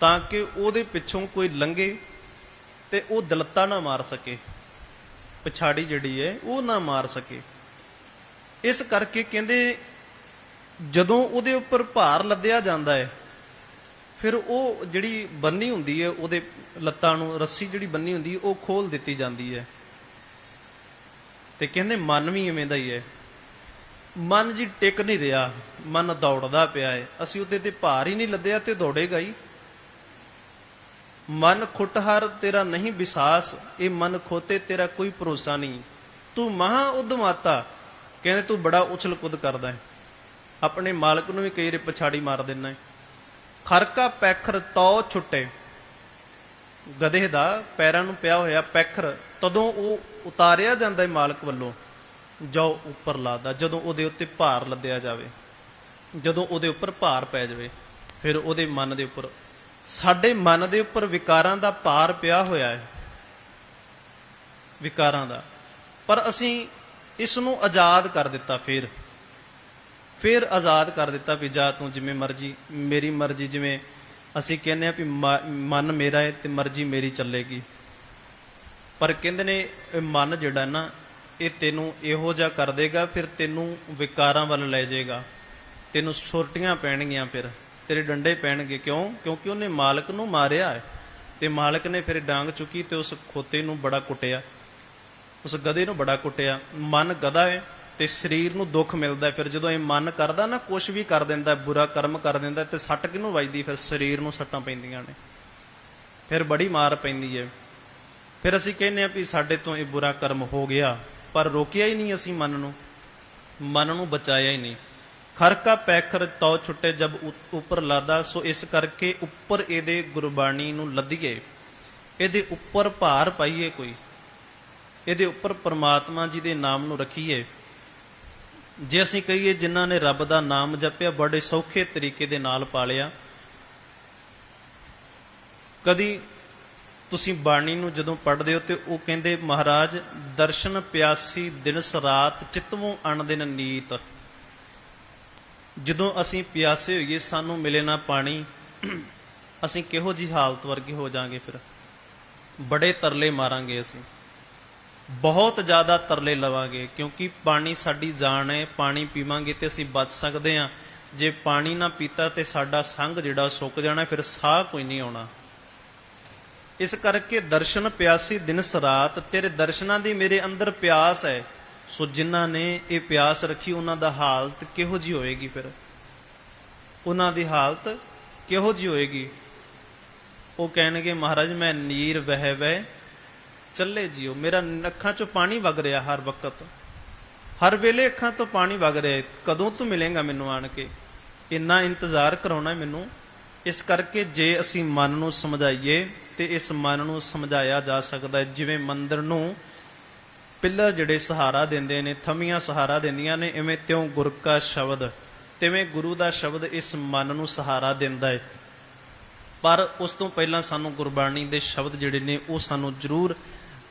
ਤਾਂ ਕਿ ਉਹਦੇ ਪਿੱਛੋਂ ਕੋਈ ਲੰਘੇ ਤੇ ਉਹ ਦਲੱਤਾ ਨਾ ਮਾਰ ਸਕੇ, ਪਛਾੜੀ ਜਿਹੜੀ ਹੈ ਉਹ ਨਾ ਮਾਰ ਸਕੇ। ਇਸ ਕਰਕੇ ਕਹਿੰਦੇ ਜਦੋਂ ਉਹਦੇ ਉੱਪਰ ਭਾਰ ਲੱਦਿਆ ਜਾਂਦਾ ਹੈ, ਫਿਰ ਉਹ ਜਿਹੜੀ ਬੰਨੀ ਹੁੰਦੀ ਹੈ ਉਹਦੇ ਲੱਤਾਂ ਨੂੰ, ਰੱਸੀ ਜਿਹੜੀ ਬੰਨੀ ਹੁੰਦੀ ਉਹ ਖੋਲ ਦਿੱਤੀ ਜਾਂਦੀ ਹੈ। ਤੇ ਕਹਿੰਦੇ ਮਨ ਵੀ ਇਵੇਂ ਦਾ ਹੀ ਹੈ, ਮਨ ਜੀ ਟਿਕ ਨਹੀਂ ਰਿਹਾ, ਮਨ ਦੌੜਦਾ ਪਿਆ ਹੈ, ਅਸੀਂ ਉਹਦੇ ਤੇ ਭਾਰ ਹੀ ਨਹੀਂ ਲੱਦਿਆ ਤੇ ਦੌੜੇਗਾ ਹੀ। ਮਨ ਖੁੱਟਹਰ ਤੇਰਾ ਨਹੀਂ ਵਿਸਾਸ, ਇਹ ਮਨ ਖੋਤੇ ਤੇਰਾ ਕੋਈ ਭਰੋਸਾ ਨਹੀਂ, ਤੂੰ ਮਹਾ ਉਦਮਾਤਾ, ਕਹਿੰਦੇ ਤੂੰ ਬੜਾ ਉਛਲ ਕੁਦ ਕਰਦਾ ਹੈ, ਆਪਣੇ ਮਾਲਕ ਨੂੰ ਵੀ ਕਈ ਵਾਰੀ ਪਛਾੜੀ ਮਾਰ ਦਿੰਦਾ ਹੈ। ਖਰਕਾ ਪੈਖਰ ਤੌ ਛੁੱਟੇ, ਗਧੇ ਦਾ ਪੈਰਾਂ ਨੂੰ ਪਿਆ ਹੋਇਆ ਪੈਖਰ ਤਦੋਂ ਉਹ ਉਤਾਰਿਆ ਜਾਂਦਾ ਹੈ ਮਾਲਕ ਵੱਲੋਂ, ਜੋ ਉੱਪਰ ਲਾਦਾ, ਜਦੋਂ ਉਹਦੇ ਉੱਤੇ ਭਾਰ ਲੱਦਿਆ ਜਾਵੇ, ਜਦੋਂ ਉਹਦੇ ਉੱਪਰ ਭਾਰ ਪੈ ਜਾਵੇ, ਫਿਰ ਉਹਦੇ ਮਨ ਦੇ ਉੱਪਰ, ਸਾਡੇ ਮਨ ਦੇ ਉੱਪਰ ਵਿਕਾਰਾਂ ਦਾ ਭਾਰ ਪਿਆ ਹੋਇਆ ਹੈ, ਵਿਕਾਰਾਂ ਦਾ, ਪਰ ਅਸੀਂ ਇਸ ਨੂੰ ਆਜ਼ਾਦ ਕਰ ਦਿੱਤਾ, ਫਿਰ ਆਜ਼ਾਦ ਕਰ ਦਿੱਤਾ ਵੀ ਜਾ ਤੂੰ ਜਿਵੇਂ ਮਰਜ਼ੀ, ਮੇਰੀ ਮਰਜ਼ੀ, ਜਿਵੇਂ ਅਸੀਂ ਕਹਿੰਦੇ ਆ ਵੀ ਮਨ ਮੇਰਾ ਹੈ ਤੇ ਮਰਜ਼ੀ ਮੇਰੀ ਚੱਲੇਗੀ। ਪਰ ਕਹਿੰਦੇ ਨੇ ਇਹ ਮਨ ਜਿਹੜਾ ਨਾ ਇਹ ਤੈਨੂੰ ਇਹੋ ਜਿਹਾ ਕਰ ਦੇਗਾ, ਫਿਰ ਤੈਨੂੰ ਵਿਕਾਰਾਂ ਵੱਲ ਲੈ ਜਾਏਗਾ, ਤੈਨੂੰ ਛੁਰਟੀਆਂ ਪੈਣਗੀਆਂ, ਫਿਰ ਤੇਰੇ ਡੰਡੇ ਪੈਣਗੇ। ਕਿਉਂ? ਕਿਉਂਕਿ ਉਹਨੇ ਮਾਲਕ ਨੂੰ ਮਾਰਿਆ ਹੈ ਤੇ ਮਾਲਕ ਨੇ ਫਿਰ ਡਾਂਗ ਚੁੱਕੀ ਤੇ ਉਸ ਖੋਤੇ ਨੂੰ ਬੜਾ ਕੁੱਟਿਆ, ਉਸ ਗਧੇ ਨੂੰ ਬੜਾ ਕੁੱਟਿਆ। ਮਨ ਗਧਾ ਹੈ ਤੇ ਸਰੀਰ ਨੂੰ ਦੁੱਖ ਮਿਲਦਾ, ਫਿਰ ਜਦੋਂ ਇਹ ਮਨ ਕਰਦਾ ਨਾ ਕੁਛ ਵੀ ਕਰ ਦਿੰਦਾ, ਬੁਰਾ ਕਰਮ ਕਰ ਦਿੰਦਾ, ਤੇ ਸੱਟ ਕਿਹਨੂੰ ਵੱਜਦੀ? ਫਿਰ ਸਰੀਰ ਨੂੰ ਸੱਟਾਂ ਪੈਂਦੀਆਂ ਨੇ, ਫਿਰ ਬੜੀ ਮਾਰ ਪੈਂਦੀ ਹੈ। ਫਿਰ ਅਸੀਂ ਕਹਿੰਦੇ ਹਾਂ ਵੀ ਸਾਡੇ ਤੋਂ ਇਹ ਬੁਰਾ ਕਰਮ ਹੋ ਗਿਆ, ਪਰ ਰੋਕਿਆ ਹੀ ਨਹੀਂ ਅਸੀਂ ਮਨ ਨੂੰ ਬਚਾਇਆ ਹੀ ਨਹੀਂ। ਖਰਕਾ ਪੈਖਰ ਤੌ ਛੁੱਟੇ ਜਬ ਉੱਪਰ ਲਾਦਾ, ਸੋ ਇਸ ਕਰਕੇ ਉੱਪਰ ਇਹਦੇ ਗੁਰਬਾਣੀ ਨੂੰ ਲੱਦੀਏ, ਇਹਦੇ ਉੱਪਰ ਭਾਰ ਪਾਈਏ, ਕੋਈ ਇਹਦੇ ਉੱਪਰ ਪਰਮਾਤਮਾ ਜੀ ਦੇ ਨਾਮ ਨੂੰ ਰੱਖੀਏ। ਜੇ ਅਸੀਂ ਕਹੀਏ ਜਿਨ੍ਹਾਂ ਨੇ ਰੱਬ ਦਾ ਨਾਮ ਜਪਿਆ ਬੜੇ ਸੌਖੇ ਤਰੀਕੇ ਦੇ ਨਾਲ ਪਾਲਿਆ, ਕਦੀ ਤੁਸੀਂ ਬਾਣੀ ਨੂੰ ਜਦੋਂ ਪੜ੍ਹਦੇ ਹੋ ਤੇ ਉਹ ਕਹਿੰਦੇ ਮਹਾਰਾਜ ਦਰਸ਼ਨ ਪਿਆਸੀ ਦਿਨਸ ਰਾਤ ਚਿਤਵੋਂ ਅਣਦਿਨ ਨੀਤ, ਜਦੋਂ ਅਸੀਂ ਪਿਆਸੇ ਹੋਈਏ ਸਾਨੂੰ ਮਿਲੇ ਨਾ ਪਾਣੀ, ਅਸੀਂ ਕਿਹੋ ਜਿਹੀ ਹਾਲਤ ਵਰਗੇ ਹੋ ਜਾਾਂਗੇ, ਫਿਰ ਬੜੇ ਤਰਲੇ ਮਾਰਾਂਗੇ, ਅਸੀਂ ਬਹੁਤ ਜ਼ਿਆਦਾ ਤਰਲੇ ਲਵਾਂਗੇ, ਕਿਉਂਕਿ ਪਾਣੀ ਸਾਡੀ ਜਾਨ ਹੈ, ਪਾਣੀ ਪੀਵਾਂਗੇ ਤੇ ਅਸੀਂ ਬਚ ਸਕਦੇ ਹਾਂ। ਜੇ ਪਾਣੀ ਨਾ ਪੀਤਾ ਤੇ ਸਾਡਾ ਸੰਗ ਜਿਹੜਾ ਸੁੱਕ ਜਾਣਾ, ਫਿਰ ਸਾਹ ਕੋਈ ਨਹੀਂ ਆਉਣਾ। ਇਸ ਕਰਕੇ ਦਰਸ਼ਨ ਪਿਆਸੀ ਦਿਨਸ ਰਾਤ, ਤੇਰੇ ਦਰਸ਼ਨਾਂ ਦੀ ਮੇਰੇ ਅੰਦਰ ਪਿਆਸ ਹੈ, ਸੋ ਜਿਨ੍ਹਾਂ ਨੇ ਇਹ ਪਿਆਸ ਰੱਖੀ ਉਹਨਾਂ ਦਾ ਹਾਲਤ ਕਿਹੋ ਜਿਹੀ ਹੋਏਗੀ? ਫਿਰ ਉਹਨਾਂ ਦੀ ਹਾਲਤ ਕਿਹੋ ਜਿਹੀ ਹੋਏਗੀ? ਉਹ ਕਹਿਣਗੇ ਮਹਾਰਾਜ ਮੈਂ ਨੀਰ ਵਹਿ ਵਹਿ ਚੱਲੇ ਜਿਉ, ਮੇਰਾ ਅੱਖਾਂ ਚੋਂ ਪਾਣੀ ਵਗ ਰਿਹਾ ਹਰ ਵਕਤ, ਹਰ ਵੇਲੇ ਅੱਖਾਂ ਤੋਂ ਪਾਣੀ ਵਗ ਰਿਹਾ, ਕਦੋਂ ਤੂੰ ਮਿਲੇਗਾ ਮੈਨੂੰ ਆਣ ਕੇ? ਇੰਨਾ ਇੰਤਜ਼ਾਰ ਕਰਾਉਣਾ ਮੈਨੂੰ। ਇਸ ਕਰਕੇ ਜੇ ਅਸੀਂ ਮਨ ਨੂੰ ਸਮਝਾਈਏ ਤੇ ਇਸ ਮਨ ਨੂੰ ਸਮਝਾਇਆ ਜਾ ਸਕਦਾ ਹੈ। ਜਿਵੇਂ ਮੰਦਰ ਨੂੰ ਪਿੱਲਰ ਜਿਹੜੇ ਸਹਾਰਾ ਦਿੰਦੇ ਨੇ, ਥੰਮੀਆਂ ਸਹਾਰਾ ਦਿੰਦੀਆਂ ਨੇ, ਇਵੇਂ ਤਿਉਂ ਗੁਰ ਕਾ ਸ਼ਬਦ, ਤਿਵੇਂ ਗੁਰੂ ਦਾ ਸ਼ਬਦ ਇਸ ਮਨ ਨੂੰ ਸਹਾਰਾ ਦਿੰਦਾ ਹੈ। ਪਰ ਉਸ ਤੋਂ ਪਹਿਲਾਂ ਸਾਨੂੰ ਗੁਰਬਾਣੀ ਦੇ ਸ਼ਬਦ ਜਿਹੜੇ ਨੇ ਉਹ ਸਾਨੂੰ ਜ਼ਰੂਰ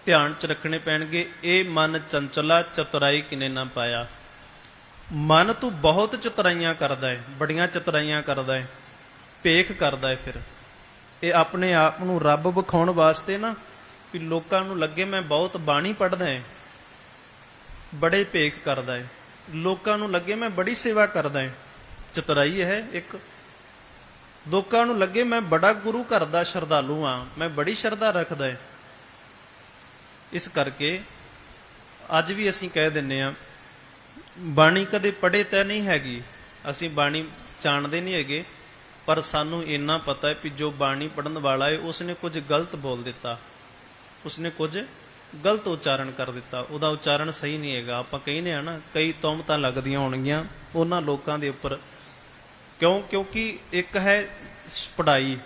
ਧਿਆਨ 'ਚ ਰੱਖਣੇ ਪੈਣਗੇ। ਇਹ ਮਨ ਚੰਚਲਾ ਚਤੁਰਾਈ ਕਿਨੇ ਨਾ ਪਾਇਆ। ਮਨ ਤੂੰ ਬਹੁਤ ਚਤੁਰਾਈਆਂ ਕਰਦਾ ਹੈ, ਬੜੀਆਂ ਚਤੁਰਾਈਆਂ ਕਰਦਾ ਹੈ, ਭੇਖ ਕਰਦਾ ਹੈ। ਫਿਰ ਇਹ ਆਪਣੇ ਆਪ ਨੂੰ ਰੱਬ ਵਿਖਾਉਣ ਵਾਸਤੇ ਨਾ, ਵੀ ਲੋਕਾਂ ਨੂੰ ਲੱਗੇ ਮੈਂ ਬਹੁਤ ਬਾਣੀ ਪੜ੍ਹਦਾ ਹੈ, ਬੜੇ ਭੇਖ ਕਰਦਾ ਹੈ, ਲੋਕਾਂ ਨੂੰ ਲੱਗੇ ਮੈਂ ਬੜੀ ਸੇਵਾ ਕਰਦਾ ਹੈ, ਚਤੁਰਾਈ ਹੈ ਇੱਕ। ਲੋਕਾਂ ਨੂੰ ਲੱਗੇ ਮੈਂ ਬੜਾ ਗੁਰੂ ਘਰ ਦਾ ਸ਼ਰਧਾਲੂ ਹਾਂ, ਮੈਂ ਬੜੀ ਸ਼ਰਧਾ ਰੱਖਦਾ ਹੈ। ਇਸ ਕਰਕੇ ਅੱਜ ਵੀ ਅਸੀਂ ਕਹਿ ਦਿੰਦੇ ਹਾਂ ਬਾਣੀ ਕਦੇ ਪੜ੍ਹੇ ਤਾਂ ਨਹੀਂ ਹੈਗੀ, ਅਸੀਂ ਬਾਣੀ ਜਾਣਦੇ ਨਹੀਂ ਹੈਗੇ, ਪਰ ਸਾਨੂੰ ਇੰਨਾ ਪਤਾ ਹੈ ਵੀ ਜੋ ਬਾਣੀ ਪੜ੍ਹਨ ਵਾਲਾ ਹੈ ਉਸਨੇ ਕੁਝ ਗਲਤ ਬੋਲ ਦਿੱਤਾ, ਉਸਨੇ ਕੁਝ ਗਲਤ ਉਚਾਰਨ ਕਰ ਦਿੱਤਾ, ਉਹਦਾ ਉਚਾਰਨ ਸਹੀ ਨਹੀਂ ਹੈਗਾ। ਆਪਾਂ ਕਹਿੰਦੇ ਆ ਨਾ ਕਈ ਤੁਹਮਤਾਂ ਲੱਗਦੀਆਂ ਹੋਣਗੀਆਂ ਉਹਨਾਂ ਲੋਕਾਂ ਦੇ ਉੱਪਰ। ਕਿਉਂਕਿ ਇੱਕ ਹੈ ਪੜ੍ਹਾਈ,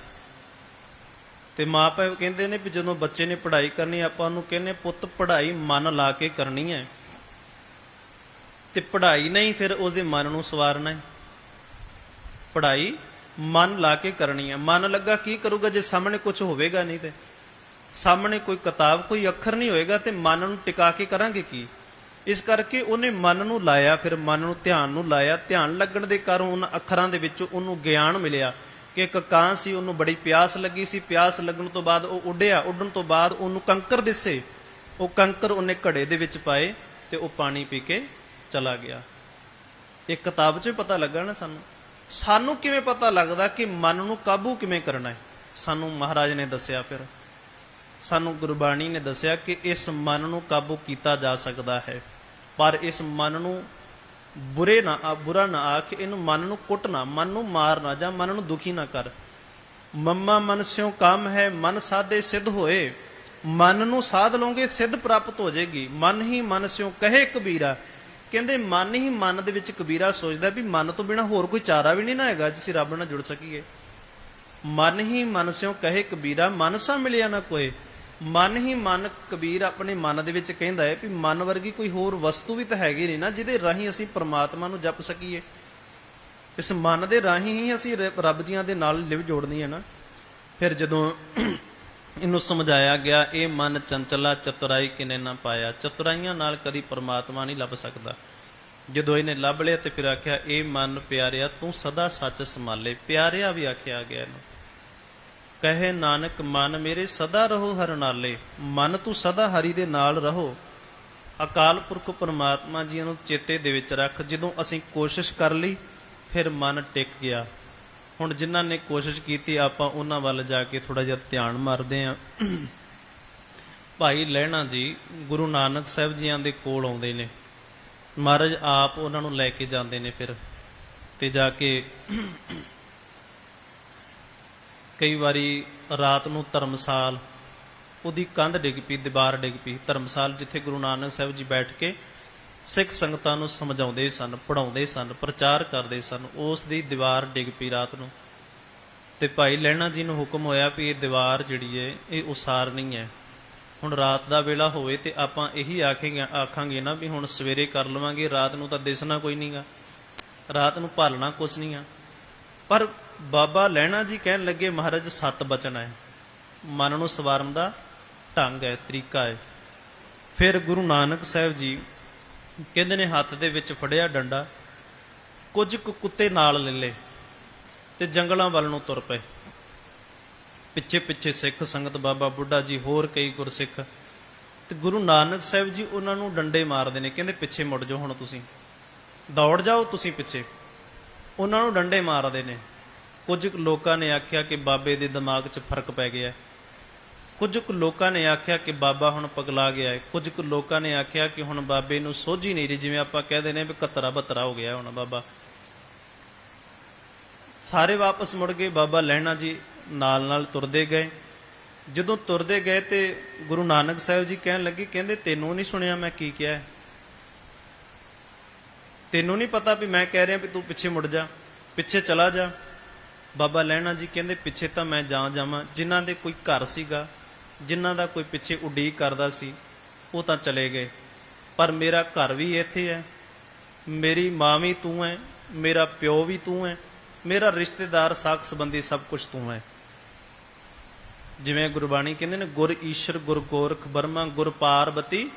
ਤੇ ਮਾਂ ਪਿਓ ਕਹਿੰਦੇ ਨੇ ਵੀ ਜਦੋਂ ਬੱਚੇ ਨੇ ਪੜ੍ਹਾਈ ਕਰਨੀ ਆਪਾਂ ਉਹਨੂੰ ਕਹਿੰਦੇ ਪੁੱਤ ਪੜ੍ਹਾਈ ਮਨ ਲਾ ਕੇ ਕਰਨੀ ਹੈ, ਤੇ ਪੜ੍ਹਾਈ ਨਹੀਂ ਫਿਰ ਉਹਦੇ ਮਨ ਨੂੰ ਸਵਾਰਨਾ ਹੈ। ਪੜ੍ਹਾਈ ਮਨ ਲਾ ਕੇ ਕਰਨੀ ਹੈ। ਮਨ ਲੱਗਾ ਕੀ ਕਰੂਗਾ ਜੇ ਸਾਹਮਣੇ ਕੁਝ ਹੋਵੇਗਾ ਨਹੀਂ, ਤੇ ਸਾਹਮਣੇ ਕੋਈ ਕਿਤਾਬ ਕੋਈ ਅੱਖਰ ਨਹੀਂ ਹੋਏਗਾ ਤੇ ਮਨ ਨੂੰ ਟਿਕਾ ਕੇ ਕਰਾਂਗੇ ਕੀ? ਇਸ ਕਰਕੇ ਉਹਨੇ ਮਨ ਨੂੰ ਲਾਇਆ, ਫਿਰ ਮਨ ਨੂੰ ਧਿਆਨ ਨੂੰ ਲਾਇਆ। ਧਿਆਨ ਲੱਗਣ ਦੇ ਕਾਰਨ ਉਹਨਾਂ ਅੱਖਰਾਂ ਦੇ ਵਿੱਚ ਉਹਨੂੰ ਗਿਆਨ ਮਿਲਿਆ ਕਿ ਇੱਕ ਕਾਂ ਸੀ, ਉਹਨੂੰ ਬੜੀ ਪਿਆਸ ਲੱਗੀ ਸੀ, ਪਿਆਸ ਲੱਗਣ ਤੋਂ ਬਾਅਦ ਉਹ ਉੱਡਿਆ, ਉੱਡਣ ਤੋਂ ਬਾਅਦ ਉਹਨੂੰ ਕੰਕਰ ਦਿਸੇ, ਉਹ ਕੰਕਰ ਉਹਨੇ ਘੜੇ ਦੇ ਵਿੱਚ ਪਾਏ ਤੇ ਉਹ ਪਾਣੀ ਪੀ ਕੇ ਚਲਾ ਗਿਆ। ਇਹ ਕਿਤਾਬ 'ਚ ਪਤਾ ਲੱਗਾ ਨਾ ਸਾਨੂੰ। ਸਾਨੂੰ ਕਿਵੇਂ ਪਤਾ ਲੱਗਦਾ ਕਿ ਮਨ ਨੂੰ ਕਾਬੂ ਕਿਵੇਂ ਕਰਨਾ ਹੈ? ਸਾਨੂੰ ਮਹਾਰਾਜ ਨੇ ਦੱਸਿਆ, ਫਿਰ ਸਾਨੂੰ ਗੁਰਬਾਣੀ ਨੇ ਦੱਸਿਆ ਕਿ ਇਸ ਮਨ ਨੂੰ ਕਾਬੂ ਕੀਤਾ ਜਾ ਸਕਦਾ ਹੈ, ਪਰ ਇਸ ਮਨ ਨੂੰ ਬੁਰਾ ਨਾ ਆਖ, ਇਹਨੂੰ ਮਨ ਨੂੰ ਕੁੱਟ ਨਾ, ਮਨ ਨੂੰ ਮਾਰ ਨਾ, ਜਾਂ ਮਨ ਨੂੰ ਦੁਖੀ ਨਾ ਕਰ। ਮੰਮਾ ਮਨ ਸਿਉ ਕੰਮ ਹੈ, ਮਨ ਸਾਧੇ ਸਿੱਧ ਹੋਏ। ਮਨ ਨੂੰ ਸਾਧ ਲਓਗੇ ਸਿੱਧ ਪ੍ਰਾਪਤ ਹੋ ਜਾਏਗੀ। ਮਨ ਹੀ ਮਨ ਸਿਉ ਕਹੇ ਕਬੀਰਾ, ਕਹਿੰਦੇ ਮਨ ਹੀ ਮਨ ਦੇ ਵਿੱਚ ਕਬੀਰਾ ਸੋਚਦਾ ਵੀ ਮਨ ਤੋਂ ਬਿਨਾਂ ਹੋਰ ਕੋਈ ਚਾਰਾ ਵੀ ਨਹੀਂ ਨਾ ਹੈਗਾ ਜਿਸ ਰੱਬ ਨਾਲ ਜੁੜ ਸਕੀਏ। ਮਨ ਹੀ ਮਨ ਸਿਉ ਕਹੇ ਕਬੀਰਾ, ਮਨ ਸਾ ਮਿਲਿਆ ਨਾ ਕੋਏ। ਮਨ ਹੀ ਮਨ, ਕਬੀਰ ਆਪਣੇ ਮਨ ਦੇ ਵਿੱਚ ਕਹਿੰਦਾ ਹੈ ਵੀ ਮਨ ਵਰਗੀ ਕੋਈ ਹੋਰ ਵਸਤੂ ਵੀ ਤਾਂ ਹੈਗੀ ਨਹੀਂ ਨਾ ਜਿਹਦੇ ਰਾਹੀਂ ਅਸੀਂ ਪ੍ਰਮਾਤਮਾ ਨੂੰ ਜਪ ਸਕੀਏ। ਇਸ ਮਨ ਦੇ ਰਾਹੀਂ ਹੀ ਅਸੀਂ ਰੱਬ ਜੀਆਂ ਦੇ ਨਾਲ ਲਿਵ ਜੋੜਨੀ ਹੈ ਨਾ। ਫਿਰ ਜਦੋਂ ਇਹਨੂੰ ਸਮਝਾਇਆ ਗਿਆ ਇਹ ਮਨ ਚੰਚਲਾ ਚਤੁਰਾਈ ਕਿਨੇ ਨਾ ਪਾਇਆ, ਚਤੁਰਾਈਆਂ ਨਾਲ ਕਦੀ ਪਰਮਾਤਮਾ ਨਹੀਂ ਲੱਭ ਸਕਦਾ। ਜਦੋਂ ਇਹਨੇ ਲੱਭ ਲਿਆ ਤੇ ਫਿਰ ਆਖਿਆ ਇਹ ਮਨ ਪਿਆਰਿਆ ਤੂੰ ਸਦਾ ਸੱਚ ਸੰਭਾਲੇ। ਪਿਆਰਿਆ ਵੀ ਆਖਿਆ ਗਿਆ ਇਹਨੂੰ। ਕਹੇ ਨਾਨਕ ਮਨ ਮੇਰੇ ਸਦਾ ਰਹੋ ਹਰਿ ਨਾਲੇ, ਮਨ ਤੂੰ ਸਦਾ ਹਰੀ ਦੇ ਨਾਲ ਰਹੋ। ਅਕਾਲ ਪੁਰਖ ਪਰਮਾਤਮਾ ਜੀ ਨੂੰ ਚੇਤੇ ਦੇ ਵਿੱਚ ਰੱਖ। ਜਦੋਂ ਅਸੀਂ ਕੋਸ਼ਿਸ਼ ਕਰ ਲਈ ਫਿਰ ਮਨ ਟਿਕ ਗਿਆ। ਹੁਣ ਜਿਨ੍ਹਾਂ ਨੇ ਕੋਸ਼ਿਸ਼ ਕੀਤੀ ਆਪਾਂ ਉਹਨਾਂ ਵੱਲ ਜਾ ਕੇ ਥੋੜਾ ਜਿਹਾ ਧਿਆਨ ਮਾਰਦੇ ਹਾਂ। ਭਾਈ ਲਹਿਣਾ ਜੀ ਗੁਰੂ ਨਾਨਕ ਸਾਹਿਬ ਜੀਆਂ ਦੇ ਕੋਲ ਆਉਂਦੇ ਨੇ, ਮਹਾਰਾਜ ਆਪ ਉਹਨਾਂ ਨੂੰ ਲੈ ਕੇ ਜਾਂਦੇ ਨੇ। ਫਿਰ ਤੇ ਜਾ ਕੇ ਕਈ ਵਾਰੀ ਰਾਤ ਨੂੰ ਧਰਮਸਾਲ ਉਹਦੀ ਕੰਧ ਡਿੱਗ ਪਈ, ਦੀਵਾਰ ਡਿੱਗ ਪਈ। ਧਰਮਸਾਲ ਜਿੱਥੇ ਗੁਰੂ ਨਾਨਕ ਸਾਹਿਬ ਜੀ ਬੈਠ ਕੇ ਸਿੱਖ ਸੰਗਤਾਂ ਨੂੰ ਸਮਝਾਉਂਦੇ ਸਨ, ਪੜ੍ਹਾਉਂਦੇ ਸਨ, ਪ੍ਰਚਾਰ ਕਰਦੇ ਸਨ, ਉਸ ਦੀ ਦੀਵਾਰ ਡਿੱਗ ਪਈ ਰਾਤ ਨੂੰ। ਤੇ ਭਾਈ ਲਹਿਣਾ ਜੀ ਨੂੰ ਹੁਕਮ ਹੋਇਆ ਵੀ ਇਹ ਦੀਵਾਰ ਜਿਹੜੀ ਹੈ ਇਹ ਉਸਾਰਨੀ ਹੈ। ਹੁਣ ਰਾਤ ਦਾ ਵੇਲਾ ਹੋਵੇ ਤੇ ਆਪਾਂ ਇਹੀ ਆਖਾਂਗੇ ਨਾ ਵੀ ਹੁਣ ਸਵੇਰੇ ਕਰ ਲਵਾਂਗੇ, ਰਾਤ ਨੂੰ ਤਾਂ ਦਿਸਣਾ ਕੋਈ ਨਹੀਂਗਾ, ਰਾਤ ਨੂੰ ਭਾਲਣਾ ਕੁਛ ਨਹੀਂ ਆ। ਪਰ ਬਾਬਾ ਲਹਿਣਾ ਜੀ ਕਹਿਣ ਲੱਗੇ ਮਹਾਰਾਜ ਸੱਤ ਬਚਨ ਹੈ, ਮਨ ਨੂੰ ਸਵਾਰਨ ਦਾ ਢੰਗ ਹੈ, ਤਰੀਕਾ ਹੈ। ਫਿਰ ਗੁਰੂ ਨਾਨਕ ਸਾਹਿਬ ਜੀ ਕਹਿੰਦੇ ਨੇ ਹੱਥ ਦੇ ਵਿੱਚ ਫੜਿਆ ਡੰਡਾ, ਕੁਝ ਕੁ ਕੁੱਤੇ ਨਾਲ ਲੈ ਲਏ ਤੇ ਜੰਗਲਾਂ ਵੱਲ ਨੂੰ ਤੁਰ ਪਏ। ਪਿੱਛੇ ਪਿੱਛੇ ਸਿੱਖ ਸੰਗਤ, ਬਾਬਾ ਬੁੱਢਾ ਜੀ, ਹੋਰ ਕਈ ਗੁਰਸਿੱਖ। ਤੇ ਗੁਰੂ ਨਾਨਕ ਸਾਹਿਬ ਜੀ ਉਹਨਾਂ ਨੂੰ ਡੰਡੇ ਮਾਰਦੇ ਨੇ, ਕਹਿੰਦੇ ਪਿੱਛੇ ਮੁੜ ਜਾਓ, ਹੁਣ ਤੁਸੀਂ ਦੌੜ ਜਾਓ, ਤੁਸੀਂ ਪਿੱਛੇ। ਉਹਨਾਂ ਨੂੰ ਡੰਡੇ ਮਾਰਦੇ ਨੇ। ਕੁਝ ਲੋਕਾਂ ਨੇ ਆਖਿਆ ਕਿ ਬਾਬੇ ਦੇ ਦਿਮਾਗ 'ਚ ਫਰਕ ਪੈ ਗਿਆ, ਕੁਝ ਕੁ ਲੋਕਾਂ ਨੇ ਆਖਿਆ ਕਿ ਬਾਬਾ ਹੁਣ ਪਗਲਾ ਗਿਆ ਹੈ, ਕੁਝ ਕੁ ਲੋਕਾਂ ਨੇ ਆਖਿਆ ਕਿ ਹੁਣ ਬਾਬੇ ਨੂੰ ਸੋਝੀ ਨਹੀਂ ਰਹੀ, ਜਿਵੇਂ ਆਪਾਂ ਕਹਦੇ ਨੇ ਵੀ ਕਤਰਾ ਬਤਰਾ ਹੋ ਗਿਆ ਹੁਣ ਬਾਬਾ। ਸਾਰੇ ਵਾਪਸ ਮੁੜ ਗਏ, ਬਾਬਾ ਲਹਿਣਾ ਜੀ ਨਾਲ ਨਾਲ ਤੁਰਦੇ ਗਏ। ਜਦੋਂ ਤੁਰਦੇ ਗਏ ਤੇ ਗੁਰੂ ਨਾਨਕ ਸਾਹਿਬ ਜੀ ਕਹਿਣ ਲੱਗੇ, ਕਹਿੰਦੇ ਤੈਨੂੰ ਨਹੀਂ ਸੁਣਿਆ ਮੈਂ ਕੀ ਕਿਹਾ? ਤੈਨੂੰ ਨਹੀਂ ਪਤਾ ਵੀ ਮੈਂ ਕਹਿ ਰਿਹਾ ਵੀ ਤੂੰ ਪਿੱਛੇ ਮੁੜ ਜਾ, ਪਿੱਛੇ ਚਲਾ ਜਾ? ਬਾਬਾ ਲਹਿਣਾ ਜੀ ਕਹਿੰਦੇ ਪਿੱਛੇ ਤਾਂ ਮੈਂ ਜਾਵਾਂ, ਜਿਨ੍ਹਾਂ ਦੇ ਕੋਈ ਘਰ ਸੀਗਾ, ਜਿਨ੍ਹਾਂ ਦਾ ਕੋਈ ਪਿੱਛੇ ਉਡੀਕ ਕਰਦਾ ਸੀ, ਉਹ ਤਾਂ ਚਲੇ ਗਏ, ਪਰ ਮੇਰਾ ਘਰ ਵੀ ਇੱਥੇ ਹੈ, ਮੇਰੀ ਮਾਂ ਵੀ ਤੂੰ ਹੈ, ਮੇਰਾ ਪਿਓ ਵੀ ਤੂੰ ਹੈ, ਮੇਰਾ ਰਿਸ਼ਤੇਦਾਰ ਸਾਕ ਸੰਬੰਧੀ ਸਭ ਕੁਝ ਤੂੰ ਹੈ। ਜਿਵੇਂ ਗੁਰਬਾਣੀ ਕਹਿੰਦੇ ਨੇ, ਗੁਰ ਈਸ਼ਰ ਗੁਰ ਗੋਰਖ ਬਰਮਾ ਗੁਰ ਪਾਰਬਤੀ,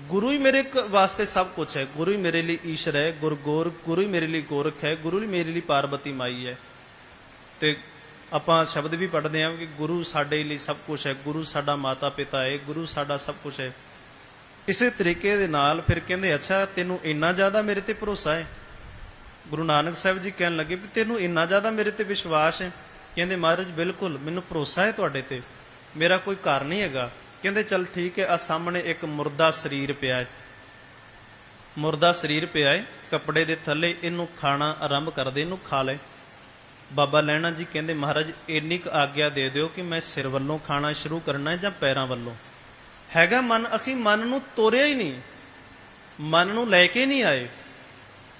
ਗੁਰੂ ਹੀ ਮੇਰੇ ਵਾਸਤੇ ਸਭ ਕੁਝ ਹੈ, ਗੁਰੂ ਹੀ ਮੇਰੇ ਲਈ ਈਸ਼ਰ ਹੈ, ਗੁਰ ਗੋਰਖ, ਗੁਰੂ ਹੀ ਮੇਰੇ ਲਈ ਗੋਰਖ ਹੈ, ਗੁਰੂ ਹੀ ਮੇਰੇ ਲਈ ਪਾਰਬਤੀ ਮਾਈ ਹੈ। ਤੇ ਆਪਾਂ ਸ਼ਬਦ ਵੀ ਪੜ੍ਹਦੇ ਹਾਂ ਕਿ ਗੁਰੂ ਸਾਡੇ ਲਈ ਸਭ ਕੁਝ ਹੈ, ਗੁਰੂ ਸਾਡਾ ਮਾਤਾ ਪਿਤਾ ਹੈ, ਗੁਰੂ ਸਾਡਾ ਸਭ ਕੁਝ ਹੈ। ਇਸੇ ਤਰੀਕੇ ਦੇ ਨਾਲ ਫਿਰ ਕਹਿੰਦੇ ਅੱਛਾ ਤੈਨੂੰ ਇੰਨਾ ਜ਼ਿਆਦਾ ਮੇਰੇ ਤੇ ਭਰੋਸਾ ਹੈ? ਗੁਰੂ ਨਾਨਕ ਸਾਹਿਬ ਜੀ ਕਹਿਣ ਲੱਗੇ ਵੀ ਤੈਨੂੰ ਇੰਨਾ ਜ਼ਿਆਦਾ ਮੇਰੇ ਤੇ ਵਿਸ਼ਵਾਸ ਹੈ? ਕਹਿੰਦੇ ਮਹਾਰਾਜ ਬਿਲਕੁਲ ਮੈਨੂੰ ਭਰੋਸਾ ਹੈ ਤੁਹਾਡੇ ਤੇ, ਮੇਰਾ ਕੋਈ ਘਰ ਨਹੀਂ ਹੈਗਾ। ਕਹਿੰਦੇ ਚੱਲ ਠੀਕ ਹੈ, ਆ ਸਾਹਮਣੇ ਇੱਕ ਮੁਰਦਾ ਸਰੀਰ ਪਿਆ ਹੈ, ਮੁਰਦਾ ਸਰੀਰ ਪਿਆ ਹੈ ਕੱਪੜੇ ਦੇ ਥੱਲੇ, ਇਹਨੂੰ ਖਾਣਾ ਆਰੰਭ ਕਰਦੇ, ਇਹਨੂੰ ਖਾ ਲੈ। ਬਾਬਾ ਲਹਿਣਾ ਜੀ ਕਹਿੰਦੇ ਮਹਾਰਾਜ ਇੰਨੀ ਕੁ ਆਗਿਆ ਦੇ ਦਿਓ ਕਿ ਮੈਂ ਸਿਰ ਵੱਲੋਂ ਖਾਣਾ ਸ਼ੁਰੂ ਕਰਨਾ ਹੈ ਜਾਂ ਪੈਰਾਂ ਵੱਲੋਂ? ਹੈਗਾ ਮਨ, ਅਸੀਂ ਮਨ ਨੂੰ ਤੋਰਿਆ ਹੀ ਨਹੀਂ, ਮਨ ਨੂੰ ਲੈ ਕੇ ਨਹੀਂ ਆਏ।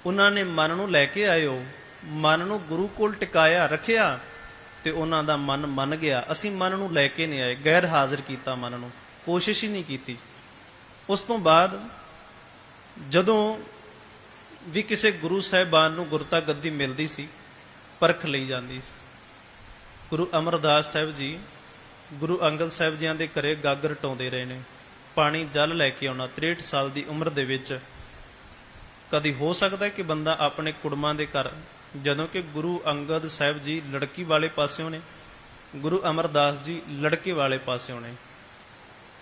ਉਹਨਾਂ ਨੇ ਮਨ ਨੂੰ ਲੈ ਕੇ ਆਇਓ, ਮਨ ਨੂੰ ਗੁਰੂ ਕੋਲ ਟਿਕਾਇਆ ਰੱਖਿਆ ਤੇ ਉਹਨਾਂ ਦਾ ਮਨ ਮੰਨ ਗਿਆ। ਅਸੀਂ ਮਨ ਨੂੰ ਲੈ ਕੇ ਨਹੀਂ ਆਏ, ਗੈਰ ਹਾਜ਼ਰ ਕੀਤਾ ਮਨ ਨੂੰ, ਕੋਸ਼ਿਸ਼ ਹੀ ਨਹੀਂ ਕੀਤੀ। ਉਸ ਤੋਂ ਬਾਅਦ ਜਦੋਂ ਵੀ ਕਿਸੇ ਗੁਰੂ ਸਾਹਿਬਾਨ ਨੂੰ ਗੁਰਤਾ ਗੱਦੀ ਮਿਲਦੀ ਸੀ, ਪਰਖ ਲਈ ਜਾਂਦੀ ਸੀ। ਗੁਰੂ ਅਮਰਦਾਸ ਸਾਹਿਬ ਜੀ ਗੁਰੂ ਅੰਗਦ ਸਾਹਿਬ ਜੀਆਂ ਦੇ ਘਰੇ ਗਾਗਰ ਟਾਉਂਦੇ ਰਹੇ ਨੇ, ਪਾਣੀ ਜਲ ਲੈ ਕੇ ਆਉਣਾ। 63 ਸਾਲ ਦੀ ਉਮਰ ਦੇ ਵਿੱਚ ਕਦੀ ਹੋ ਸਕਦਾ ਕਿ ਬੰਦਾ ਆਪਣੇ ਕੁੜਮਾਂ ਦੇ ਘਰ, ਜਦੋਂ ਕਿ ਗੁਰੂ ਅੰਗਦ ਸਾਹਿਬ ਜੀ ਲੜਕੀ ਵਾਲੇ ਪਾਸਿਓਂ ਨੇ, ਗੁਰੂ ਅਮਰਦਾਸ ਜੀ ਲੜਕੇ ਵਾਲੇ ਪਾਸਿਓਂ ਨੇ,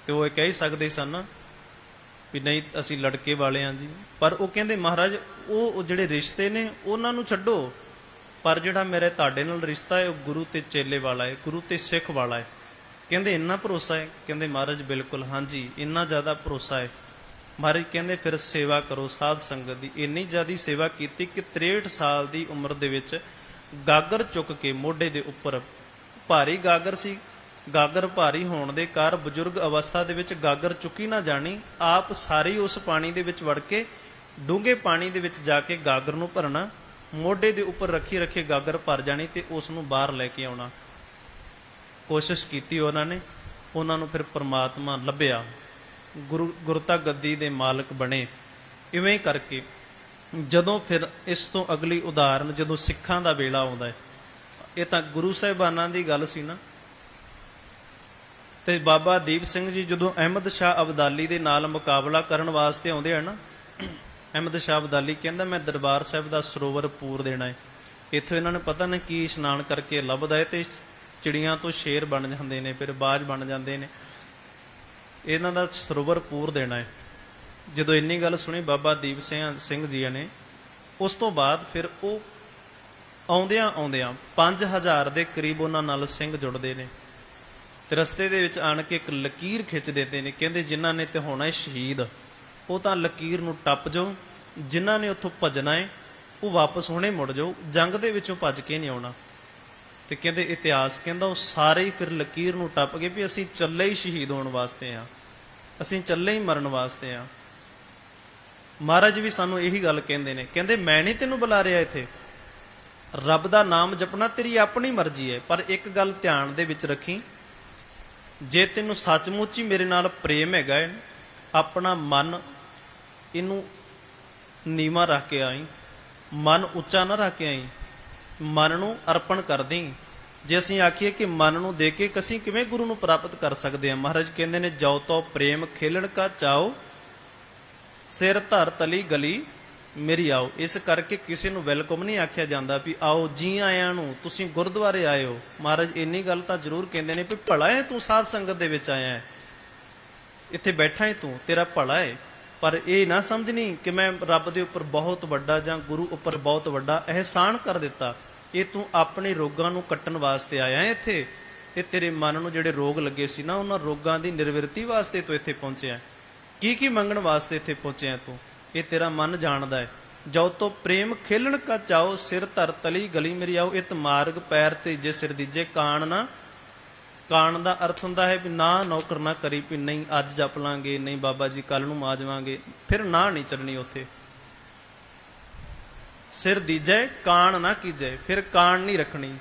ਤੇ ਉਹ ਇਹ ਕਹਿ ਸਕਦੇ ਸਨ ਵੀ ਨਹੀਂ ਅਸੀਂ ਲੜਕੇ ਵਾਲੇ ਹਾਂ ਜੀ। ਪਰ ਉਹ ਕਹਿੰਦੇ ਮਹਾਰਾਜ ਉਹ ਜਿਹੜੇ ਰਿਸ਼ਤੇ ਨੇ ਉਹਨਾਂ ਨੂੰ ਛੱਡੋ, ਪਰ ਜਿਹੜਾ ਮੇਰੇ ਤੁਹਾਡੇ ਨਾਲ ਰਿਸ਼ਤਾ ਹੈ ਉਹ ਗੁਰੂ ਤੇ ਚੇਲੇ ਵਾਲਾ ਹੈ, ਗੁਰੂ ਤੇ ਸਿੱਖ ਵਾਲਾ ਹੈ। ਕਹਿੰਦੇ ਇੰਨਾ ਭਰੋਸਾ ਹੈ? ਕਹਿੰਦੇ ਮਹਾਰਾਜ ਬਿਲਕੁਲ, ਹਾਂਜੀ ਇੰਨਾ ਜ਼ਿਆਦਾ ਭਰੋਸਾ ਹੈ। ਮਹਾਰਾਜ ਕਹਿੰਦੇ ਫਿਰ ਸੇਵਾ ਕਰੋ ਸਾਧ ਸੰਗਤ ਦੀ। ਇੰਨੀ ਜ਼ਿਆਦਾ ਸੇਵਾ ਕੀਤੀ ਕਿ 63 ਸਾਲ ਦੀ ਉਮਰ ਦੇ ਵਿੱਚ ਗਾਗਰ ਚੁੱਕ ਕੇ ਮੋਢੇ ਦੇ ਉੱਪਰ, ਭਾਰੀ ਗਾਗਰ ਸੀ, ਗਾਗਰ ਭਾਰੀ ਹੋਣ ਦੇ ਕਾਰਨ ਬਜ਼ੁਰਗ ਅਵਸਥਾ ਦੇ ਵਿੱਚ ਗਾਗਰ ਚੁੱਕੀ ਨਾ ਜਾਣੀ, ਆਪ ਸਾਰੀ ਉਸ ਪਾਣੀ ਦੇ ਵਿੱਚ ਵੜ ਕੇ ਡੂੰਘੇ ਪਾਣੀ ਦੇ ਵਿੱਚ ਜਾ ਕੇ ਗਾਗਰ ਨੂੰ ਭਰਨਾ, ਮੋਢੇ ਦੇ ਉੱਪਰ ਰੱਖੀ ਰੱਖੇ ਗਾਗਰ ਭਰ ਜਾਣੀ ਤੇ ਉਸ ਨੂੰ ਬਾਹਰ ਲੈ ਕੇ ਆਉਣਾ। ਕੋਸ਼ਿਸ਼ ਕੀਤੀ ਉਹਨਾਂ ਨੇ, ਉਹਨਾਂ ਨੂੰ ਫਿਰ ਪ੍ਰਮਾਤਮਾ ਲੱਭਿਆ, ਗੁਰਤਾ ਗੱਦੀ ਦੇ ਮਾਲਕ ਬਣੇ। ਇਵੇਂ ਕਰਕੇ ਜਦੋਂ ਫਿਰ ਇਸ ਤੋਂ ਅਗਲੀ ਉਦਾਹਰਨ, ਜਦੋਂ ਸਿੱਖਾਂ ਦਾ ਵੇਲਾ ਆਉਂਦਾ ਹੈ, ਇਹ ਤਾਂ ਗੁਰੂ ਸਾਹਿਬਾਨਾਂ ਦੀ ਗੱਲ ਸੀ ਨਾ, ਤੇ ਬਾਬਾ ਦੀਪ ਸਿੰਘ ਜੀ ਜਦੋਂ ਅਹਿਮਦ ਸ਼ਾਹ ਅਬਦਾਲੀ ਦੇ ਨਾਲ ਮੁਕਾਬਲਾ ਕਰਨ ਵਾਸਤੇ ਆਉਂਦੇ ਆ ਨਾ, ਅਹਿਮਦ ਸ਼ਾਹ ਅਬਦਾਲੀ ਕਹਿੰਦਾ ਮੈਂ ਦਰਬਾਰ ਸਾਹਿਬ ਦਾ ਸਰੋਵਰ ਪੂਰ ਦੇਣਾ ਹੈ। ਇੱਥੋਂ ਇਹਨਾਂ ਨੂੰ ਪਤਾ ਨਹੀਂ ਕੀ ਇਸ਼ਨਾਨ ਕਰਕੇ ਲੱਭਦਾ ਹੈ ਤੇ ਚਿੜੀਆਂ ਤੋਂ ਸ਼ੇਰ ਬਣ ਜਾਂਦੇ ਨੇ, ਫਿਰ ਬਾਜ ਬਣ ਜਾਂਦੇ ਨੇ, ਇਹਨਾਂ ਦਾ ਸਰੋਵਰ ਪੂਰ ਦੇਣਾ ਹੈ। ਜਦੋਂ ਇੰਨੀ ਗੱਲ ਸੁਣੀ ਬਾਬਾ ਦੀਪ ਸਿੰਘ ਜੀ ਨੇ, ਉਸ ਤੋਂ ਬਾਅਦ ਫਿਰ ਉਹ ਆਉਂਦਿਆਂ 5000 ਦੇ ਕਰੀਬ ਉਹਨਾਂ ਨਾਲ ਸਿੰਘ ਜੁੜਦੇ ਨੇ ਤੇ ਰਸਤੇ ਦੇ ਵਿੱਚ ਆਣ ਕੇ ਇੱਕ ਲਕੀਰ ਖਿੱਚ ਦਿੰਦੇ ਨੇ। ਕਹਿੰਦੇ ਜਿਨ੍ਹਾਂ ਨੇ ਤੇ ਹੋਣਾ ਹੈ ਸ਼ਹੀਦ, ਉਹ ਤਾਂ ਲਕੀਰ ਨੂੰ ਟੱਪ ਜਾਓ, ਜਿਨ੍ਹਾਂ ਨੇ ਉੱਥੋਂ ਭੱਜਣਾ ਹੈ ਉਹ ਵਾਪਸ ਹੁਣੇ ਮੁੜ ਜਾਓ, ਜੰਗ ਦੇ ਵਿੱਚੋਂ ਭੱਜ ਕੇ ਨਹੀਂ ਆਉਣਾ। ਤੇ ਕਹਿੰਦੇ ਇਤਿਹਾਸ ਕਹਿੰਦਾ ਉਹ ਸਾਰੇ ਹੀ ਫਿਰ ਲਕੀਰ ਨੂੰ ਟੱਪ ਗਏ ਵੀ ਅਸੀਂ ਚੱਲੇ ਹੀ ਸ਼ਹੀਦ ਹੋਣ ਵਾਸਤੇ ਆ, ਅਸੀਂ ਚੱਲੇ ਹੀ ਮਰਨ ਵਾਸਤੇ ਆ। ਮਹਾਰਾਜ ਵੀ ਸਾਨੂੰ ਇਹੀ ਗੱਲ ਕਹਿੰਦੇ ਨੇ, ਕਹਿੰਦੇ ਮੈਂ ਨਹੀਂ ਤੈਨੂੰ ਬੁਲਾ ਰਿਹਾ ਇੱਥੇ, ਰੱਬ ਦਾ ਨਾਮ ਜਪਣਾ ਤੇਰੀ ਆਪਣੀ ਮਰਜ਼ੀ ਹੈ, ਪਰ ਇੱਕ ਗੱਲ ਧਿਆਨ ਦੇ ਵਿੱਚ ਰੱਖੀ, ਜੇ ਤੈਨੂੰ ਸੱਚਮੁੱਚ ਹੀ ਮੇਰੇ ਨਾਲ ਪ੍ਰੇਮ ਹੈਗਾ ਹੈ, ਆਪਣਾ ਮਨ ਇਹਨੂੰ ਨੀਵਾਂ ਰੱਖ ਕੇ ਆਈ, ਮਨ ਉੱਚਾ ਨਾ ਰੱਖ ਕੇ ਆਈ, ਮਨ ਨੂੰ ਅਰਪਣ ਕਰ ਦੇਈਂ। ਜੇ ਅਸੀਂ ਆਖੀਏ ਕਿ ਮਨ ਨੂੰ ਦੇ ਕੇ ਅਸੀਂ ਕਿਵੇਂ ਗੁਰੂ ਨੂੰ ਪ੍ਰਾਪਤ ਕਰ ਸਕਦੇ ਹਾਂ, ਮਹਾਰਾਜ ਕਹਿੰਦੇ ਨੇ ਜੋ ਤੋ ਪ੍ਰੇਮ ਖੇਲਣ ਕਾ ਚਾਓ, ਸਿਰ ਧਰ ਤਲੀ ਗਲੀ ਮੇਰੀ ਆਓ। ਇਸ ਕਰਕੇ ਕਿਸੇ ਨੂੰ ਵੈਲਕਮ ਨਹੀਂ ਆਖਿਆ ਜਾਂਦਾ ਵੀ ਆਓ ਜੀ ਆਇਆਂ ਨੂੰ, ਤੁਸੀਂ ਗੁਰਦੁਆਰੇ ਆਏ ਹੋ। ਮਹਾਰਾਜ ਇੰਨੀ ਗੱਲ ਤਾਂ ਜ਼ਰੂਰ ਕਹਿੰਦੇ ਨੇ ਵੀ ਭਲਾ ਹੈ ਤੂੰ ਸਾਧ ਸੰਗਤ ਦੇ ਵਿੱਚ ਆਇਆ ਹੈ, ਇੱਥੇ ਬੈਠਾ ਹੈ ਤੂੰ, ਤੇਰਾ ਭਲਾ ਹੈ। ਪਰ ਇਹ ਨਾ ਸਮਝਣੀ ਕਿ ਮੈਂ ਰੱਬ ਦੇ ਉੱਪਰ ਬਹੁਤ ਵੱਡਾ ਜਾਂ ਗੁਰੂ ਉੱਪਰ ਬਹੁਤ ਵੱਡਾ ਅਹਿਸਾਨ ਕਰ ਦਿੱਤਾ। ਇਹ ਤੂੰ ਆਪਣੇ ਰੋਗਾਂ ਨੂੰ ਕੱਟਣ ਵਾਸਤੇ ਆਇਆ ਹੈ ਇੱਥੇ, ਤੇ ਤੇਰੇ ਮਨ ਨੂੰ ਜਿਹੜੇ ਰੋਗ ਲੱਗੇ ਸੀ ਨਾ, ਉਹਨਾਂ ਰੋਗਾਂ ਦੀ ਨਿਰਵਿਰਤੀ ਵਾਸਤੇ ਤੂੰ ਇੱਥੇ ਪਹੁੰਚਿਆ। ਕੀ ਕੀ ਮੰਗਣ ਵਾਸਤੇ ਇੱਥੇ ਪਹੁੰਚਿਆ ਤੂੰ, ਇਹ ਤੇਰਾ ਮਨ ਜਾਣਦਾ ਹੈ। ਜੋ ਤੋ ਪ੍ਰੇਮ ਖੇਲਣ ਕਾ ਚਾਓ, ਸਿਰ ਧਰ ਤਲੀ ਗਲੀ ਮੇਰੀ ਆਓ, ਇਤ ਮਾਰਗ ਪੈਰ ਤੇ ਜੇ ਸਿਰ ਦੀਜੇ ਕਾਣ ਨਾ। ਕਾਣ ਦਾ ਅਰਥ ਹੁੰਦਾ ਹੈ ਵੀ ਨਾ ਨੌਕਰ ਨਾ ਕਰੀ, ਵੀ ਨਹੀਂ ਅੱਜ ਜਪ ਲਾਂਗੇ, ਨਹੀਂ ਬਾਬਾ ਜੀ ਕੱਲ ਨੂੰ ਮਾਜਵਾਂਗੇ, ਫਿਰ ਨਾ ਨਹੀਂ ਚੱਲਣੀ ਉੱਥੇ। ਸਿਰ ਦੀਜੇ ਕਾਣ ਨਾ ਕੀਜੇ, ਫਿਰ ਕਾਣ ਨਹੀਂ ਰੱਖਣੀ।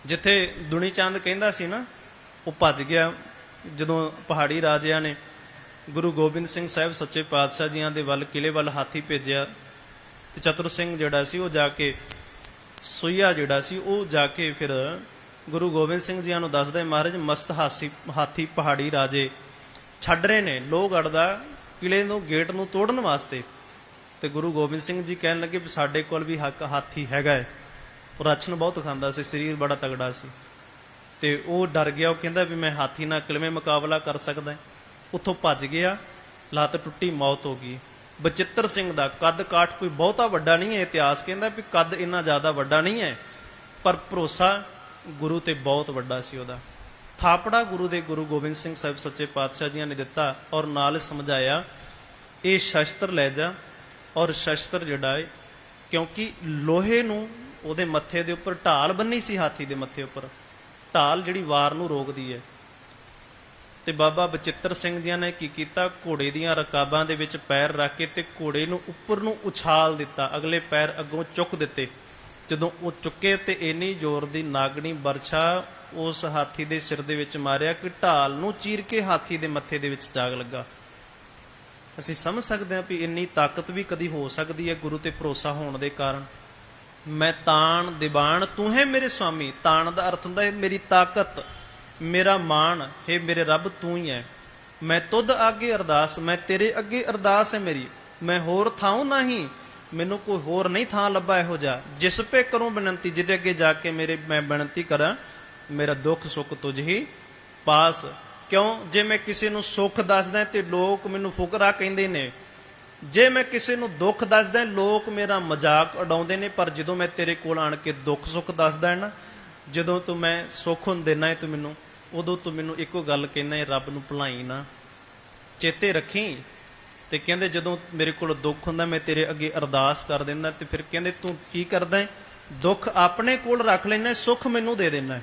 ਜਿੱਥੇ ਦੁਨੀ ਚੰਦ ਕਹਿੰਦਾ ਸੀ ਨਾ, ਉਹ ਭੱਜ ਗਿਆ ਜਦੋਂ ਪਹਾੜੀ ਰਾਜਿਆਂ ਨੇ ਗੁਰੂ ਗੋਬਿੰਦ ਸਿੰਘ ਸਾਹਿਬ ਸੱਚੇ ਪਾਤਸ਼ਾਹ ਜੀਆਂ ਦੇ ਵੱਲ ਕਿਲੇ ਵੱਲ ਹਾਥੀ ਭੇਜਿਆ, ਤੇ ਚਤੁਰ ਸਿੰਘ ਜਿਹੜਾ ਸੀ ਉਹ ਜਾ ਕੇ ਸੋਈਆ ਜਿਹੜਾ ਸੀ ਉਹ ਜਾ ਕੇ ਫਿਰ ਗੁਰੂ ਗੋਬਿੰਦ ਸਿੰਘ ਜੀਆਂ ਨੂੰ ਦੱਸਦਾ, ਮਹਾਰਾਜ ਮਸਤ ਹਾਥੀ ਪਹਾੜੀ ਰਾਜੇ ਛੱਡ ਰਹੇ ਨੇ ਲੋਹਗੜ੍ਹ ਦਾ ਕਿਲੇ ਨੂੰ ਗੇਟ ਨੂੰ ਤੋੜਨ ਵਾਸਤੇ। ਤੇ ਗੁਰੂ ਗੋਬਿੰਦ ਸਿੰਘ ਜੀ ਕਹਿਣ ਲੱਗੇ ਵੀ ਸਾਡੇ ਕੋਲ ਵੀ ਹਾਥੀ ਹੈਗਾ ਹੈ। ਉਹ ਰਾਸ਼ਨ ਬਹੁਤ ਖਾਂਦਾ ਸੀ, ਸਰੀਰ ਬੜਾ ਤਗੜਾ ਸੀ, ਤੇ ਉਹ ਡਰ ਗਿਆ। ਉਹ ਕਹਿੰਦਾ ਵੀ ਮੈਂ ਹਾਥੀ ਨਾਲ ਕਿਵੇਂ ਮੁਕਾਬਲਾ ਕਰ ਸਕਦਾ। ਉੱਥੋਂ ਭੱਜ ਗਿਆ, ਲੱਤ ਟੁੱਟੀ, ਮੌਤ ਹੋ ਗਈ। ਬਚਿੱਤਰ ਸਿੰਘ ਦਾ ਕੱਦ ਕਾਠ ਕੋਈ ਬਹੁਤਾ ਵੱਡਾ ਨਹੀਂ ਹੈ, ਇਤਿਹਾਸ ਕਹਿੰਦਾ ਵੀ ਕੱਦ ਇੰਨਾ ਜ਼ਿਆਦਾ ਵੱਡਾ ਨਹੀਂ ਹੈ, ਪਰ ਭਰੋਸਾ ਗੁਰੂ ਤੇ ਬਹੁਤ ਵੱਡਾ ਸੀ ਉਹਦਾ। ਥਾਪੜਾ ਗੁਰੂ ਗੋਬਿੰਦ ਸਿੰਘ ਸਾਹਿਬ ਸੱਚੇ ਪਾਤਸ਼ਾਹ ਜੀਆਂ ਨੇ ਦਿੱਤਾ, ਔਰ ਨਾਲ ਸਮਝਾਇਆ ਇਹ ਸ਼ਸਤਰ ਲੈ ਜਾ। ਔਰ ਸ਼ਸਤਰ ਜਿਹੜਾ ਹੈ, ਕਿਉਂਕਿ ਲੋਹੇ ਨੂੰ ਉਹਦੇ ਮੱਥੇ ਦੇ ਉੱਪਰ ਢਾਲ ਬੰਨੀ ਸੀ, ਹਾਥੀ ਦੇ ਮੱਥੇ ਉੱਪਰ ਢਾਲ ਜਿਹੜੀ ਵਾਰ ਨੂੰ ਰੋਕਦੀ ਹੈ। ਤੇ ਬਾਬਾ ਬਚਿੱਤਰ ਸਿੰਘ ਜੀਆਂ ਨੇ ਕੀ ਕੀਤਾ, ਘੋੜੇ ਦੀਆਂ ਰਕਾਬਾਂ ਦੇ ਵਿੱਚ ਪੈਰ ਰੱਖ ਕੇ ਤੇ ਘੋੜੇ ਨੂੰ ਉੱਪਰ ਨੂੰ ਉਛਾਲ ਦਿੱਤਾ, ਅਗਲੇ ਪੈਰ ਅੱਗੋਂ ਚੁੱਕ ਦਿੱਤੇ। ਜਦੋਂ ਉਹ ਚੁੱਕੇ ਤੇ ਇੰਨੀ ਜ਼ੋਰ ਦੀ ਨਾਗਣੀ ਵਰਛਾ ਉਸ ਹਾਥੀ ਦੇ ਸਿਰ ਦੇ ਵਿੱਚ ਮਾਰਿਆ ਕਿ ਢਾਲ ਨੂੰ ਚੀਰ ਕੇ ਹਾਥੀ ਦੇ ਮੱਥੇ ਦੇ ਵਿੱਚ ਜਾਗ ਲੱਗਾ। ਅਸੀਂ ਸਮਝ ਸਕਦੇ ਹਾਂ ਵੀ ਇੰਨੀ ਤਾਕਤ ਵੀ ਕਦੀ ਹੋ ਸਕਦੀ ਹੈ ਗੁਰੂ ਤੇ ਭਰੋਸਾ ਹੋਣ ਦੇ ਕਾਰਨ। ਮੈਂ ਤਾਣ ਦਿਵਾਣ ਤੂੰ ਹੈ ਮੇਰੇ ਸੁਆਮੀ। ਤਾਣ ਦਾ ਅਰਥ ਹੁੰਦਾ ਹੈ ਮੇਰੀ ਤਾਕਤ, ਮੇਰਾ ਮਾਣ, ਹੈ ਮੇਰੇ ਰੱਬ ਤੂੰ ਹੀ ਹੈ। ਮੈਂ ਤੁਧ ਅੱਗੇ ਅਰਦਾਸ, ਮੈਂ ਤੇਰੇ ਅੱਗੇ ਅਰਦਾਸ ਹੈ ਮੇਰੀ, ਮੈਂ ਹੋਰ ਥਾਉ ਨਹੀਂ, ਮੈਨੂੰ ਕੋਈ ਹੋਰ ਨਹੀਂ ਥਾਂ ਲੱਭਾ ਇਹੋ ਜਿਹਾ। ਜਿਸ ਪੇ ਕਰੂੰ ਬੇਨਤੀ, ਜਿਹਦੇ ਅੱਗੇ ਜਾ ਕੇ ਮੈਂ ਬੇਨਤੀ ਕਰਾਂ, ਮੇਰਾ ਦੁੱਖ ਸੁੱਖ ਤੁਝ ਹੀ ਪਾਸ। ਕਿਉਂ? ਜੇ ਮੈਂ ਕਿਸੇ ਨੂੰ ਸੁੱਖ ਦੱਸਦਾ ਤੇ ਲੋਕ ਮੈਨੂੰ ਫੁਕਰਾ ਕਹਿੰਦੇ ਨੇ, ਜੇ ਮੈਂ ਕਿਸੇ ਨੂੰ ਦੁੱਖ ਦੱਸਦਾ ਲੋਕ ਮੇਰਾ ਮਜ਼ਾਕ ਉਡਾਉਂਦੇ ਨੇ, ਪਰ ਜਦੋਂ ਮੈਂ ਤੇਰੇ ਕੋਲ ਆਣ ਕੇ ਦੁੱਖ ਸੁੱਖ ਦੱਸਦਾ ਨਾ, ਜਦੋਂ ਤੂੰ ਮੈਂ ਸੁੱਖ ਹੁਣ ਦੇਣਾ ਹੈ ਤੂੰ ਮੈਨੂੰ, ਉਦੋਂ ਤੂੰ ਮੈਨੂੰ ਇੱਕੋ ਗੱਲ ਕਹਿਣਾ ਹੈ, ਰੱਬ ਨੂੰ ਭੁਲਾਈ ਨਾ, ਚੇਤੇ ਰੱਖੀ। ਤੇ ਕਹਿੰਦੇ ਜਦੋਂ ਮੇਰੇ ਕੋਲ ਦੁੱਖ ਹੁੰਦਾ ਮੈਂ ਤੇਰੇ ਅੱਗੇ ਅਰਦਾਸ ਕਰ ਦਿੰਦਾ, ਤੇ ਫਿਰ ਕਹਿੰਦੇ ਤੂੰ ਕੀ ਕਰਦਾ ਹੈ, ਦੁੱਖ ਆਪਣੇ ਕੋਲ ਰੱਖ ਲੈਣਾ, ਸੁੱਖ ਮੈਨੂੰ ਦੇ ਦੇਣਾ।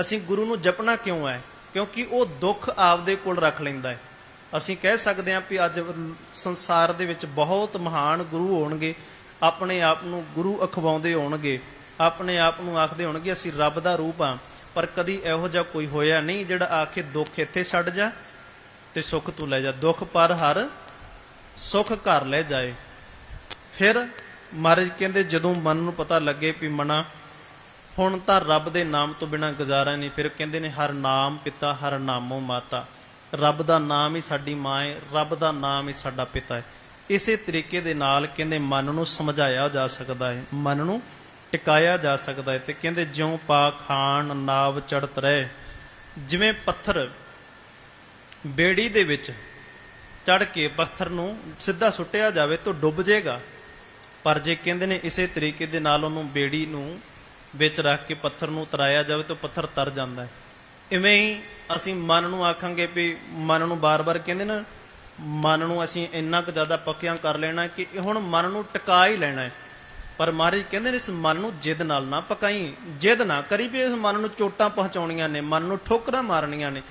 ਅਸੀਂ ਗੁਰੂ ਨੂੰ ਜਪਣਾ ਕਿਉਂ ਹੈ? ਕਿਉਂਕਿ ਉਹ ਦੁੱਖ ਆਪਦੇ ਕੋਲ ਰੱਖ ਲੈਂਦਾ ਹੈ। ਅਸੀਂ ਕਹਿ ਸਕਦੇ ਹਾਂ ਵੀ ਅੱਜ ਸੰਸਾਰ ਦੇ ਵਿੱਚ ਬਹੁਤ ਮਹਾਨ ਗੁਰੂ ਹੋਣਗੇ, ਆਪਣੇ ਆਪ ਨੂੰ ਗੁਰੂ ਅਖਵਾਉਂਦੇ ਹੋਣਗੇ, ਆਪਣੇ ਆਪ ਨੂੰ ਆਖਦੇ ਹੋਣਗੇ ਅਸੀਂ ਰੱਬ ਦਾ ਰੂਪ ਹਾਂ, ਪਰ ਕਦੀ ਇਹੋ ਜਿਹਾ ਕੋਈ ਹੋਇਆ ਨਹੀਂ ਜਿਹੜਾ ਆਖੇ ਦੁੱਖ ਇੱਥੇ ਛੱਡ ਜਾ ਤੇ ਸੁੱਖ ਤੂੰ ਲੈ ਜਾ। ਦੁੱਖ ਪਰ ਹਰ ਸੁੱਖ ਘਰ ਲੈ ਜਾਏ। ਫਿਰ ਮਹਾਰਾਜ ਕਹਿੰਦੇ ਜਦੋਂ ਮਨ ਨੂੰ ਪਤਾ ਲੱਗੇ ਵੀ ਮਨਾ ਹੁਣ ਤਾਂ ਰੱਬ ਦੇ ਨਾਮ ਤੋਂ ਬਿਨਾਂ ਗੁਜ਼ਾਰਾ ਨਹੀਂ, ਫਿਰ ਕਹਿੰਦੇ ਨੇ ਹਰ ਨਾਮ ਪਿਤਾ ਹਰ ਨਾਮੋ ਮਾਤਾ। ਰੱਬ ਦਾ ਨਾਮ ਹੀ ਸਾਡੀ ਮਾਂ ਹੈ, ਰੱਬ ਦਾ ਨਾਮ ਹੀ ਸਾਡਾ ਪਿਤਾ ਹੈ। ਇਸੇ ਤਰੀਕੇ ਦੇ ਨਾਲ ਕਹਿੰਦੇ ਮਨ ਨੂੰ ਸਮਝਾਇਆ ਜਾ ਸਕਦਾ ਹੈ, ਮਨ ਨੂੰ ਟਿਕਾਇਆ ਜਾ ਸਕਦਾ ਹੈ। ਤੇ ਕਹਿੰਦੇ ਜਿਉਂ ਪਾ ਖਾਣ ਨਾਵ ਚੜਤ ਰਹੇ, ਜਿਵੇਂ ਪੱਥਰ ਬੇੜੀ ਦੇ ਵਿੱਚ ਚੜ ਕੇ ਪੱਥਰ ਨੂੰ ਸਿੱਧਾ ਸੁੱਟਿਆ ਜਾਵੇ ਤਾਂ ਡੁੱਬ ਜਾਏਗਾ, ਪਰ ਜੇ ਕਹਿੰਦੇ ਨੇ ਇਸੇ ਤਰੀਕੇ ਦੇ ਨਾਲ ਉਹਨੂੰ ਬੇੜੀ ਨੂੰ ਵਿੱਚ ਰੱਖ ਕੇ ਪੱਥਰ ਨੂੰ ਉਤਰਾਇਆ ਜਾਵੇ ਤਾਂ ਪੱਥਰ ਤਰ ਜਾਂਦਾ ਹੈ। ਇਵੇਂ ਹੀ ਅਸੀਂ ਮਨ ਨੂੰ ਆਖਾਂਗੇ ਵੀ ਮਨ ਨੂੰ ਬਾਰ-ਬਾਰ ਕਹਿੰਦੇ ਨਾ, ਮਨ ਨੂੰ ਅਸੀਂ ਇੰਨਾ ਕੁ ਜ਼ਿਆਦਾ ਪੱਕਿਆਂ ਕਰ ਲੈਣਾ ਕਿ ਹੁਣ ਮਨ ਨੂੰ ਟਿਕਾ ਹੀ ਲੈਣਾ ਹੈ। ਪਰ ਮਹਾਰਾਜ ਕਹਿੰਦੇ ਨੇ ਇਸ ਮਨ ਨੂੰ ਜਿੱਦ ਨਾਲ ਨਾ ਪਕਾਈ, ਜਿੱਦ ਨਾ ਕਰੀ ਵੀ ਇਸ ਮਨ ਨੂੰ ਚੋਟਾਂ ਪਹੁੰਚਾਉਣੀਆਂ ਨੇ, ਮਨ ਨੂੰ ਠੋਕਰਾਂ ਮਾਰਨੀਆਂ ਨੇ।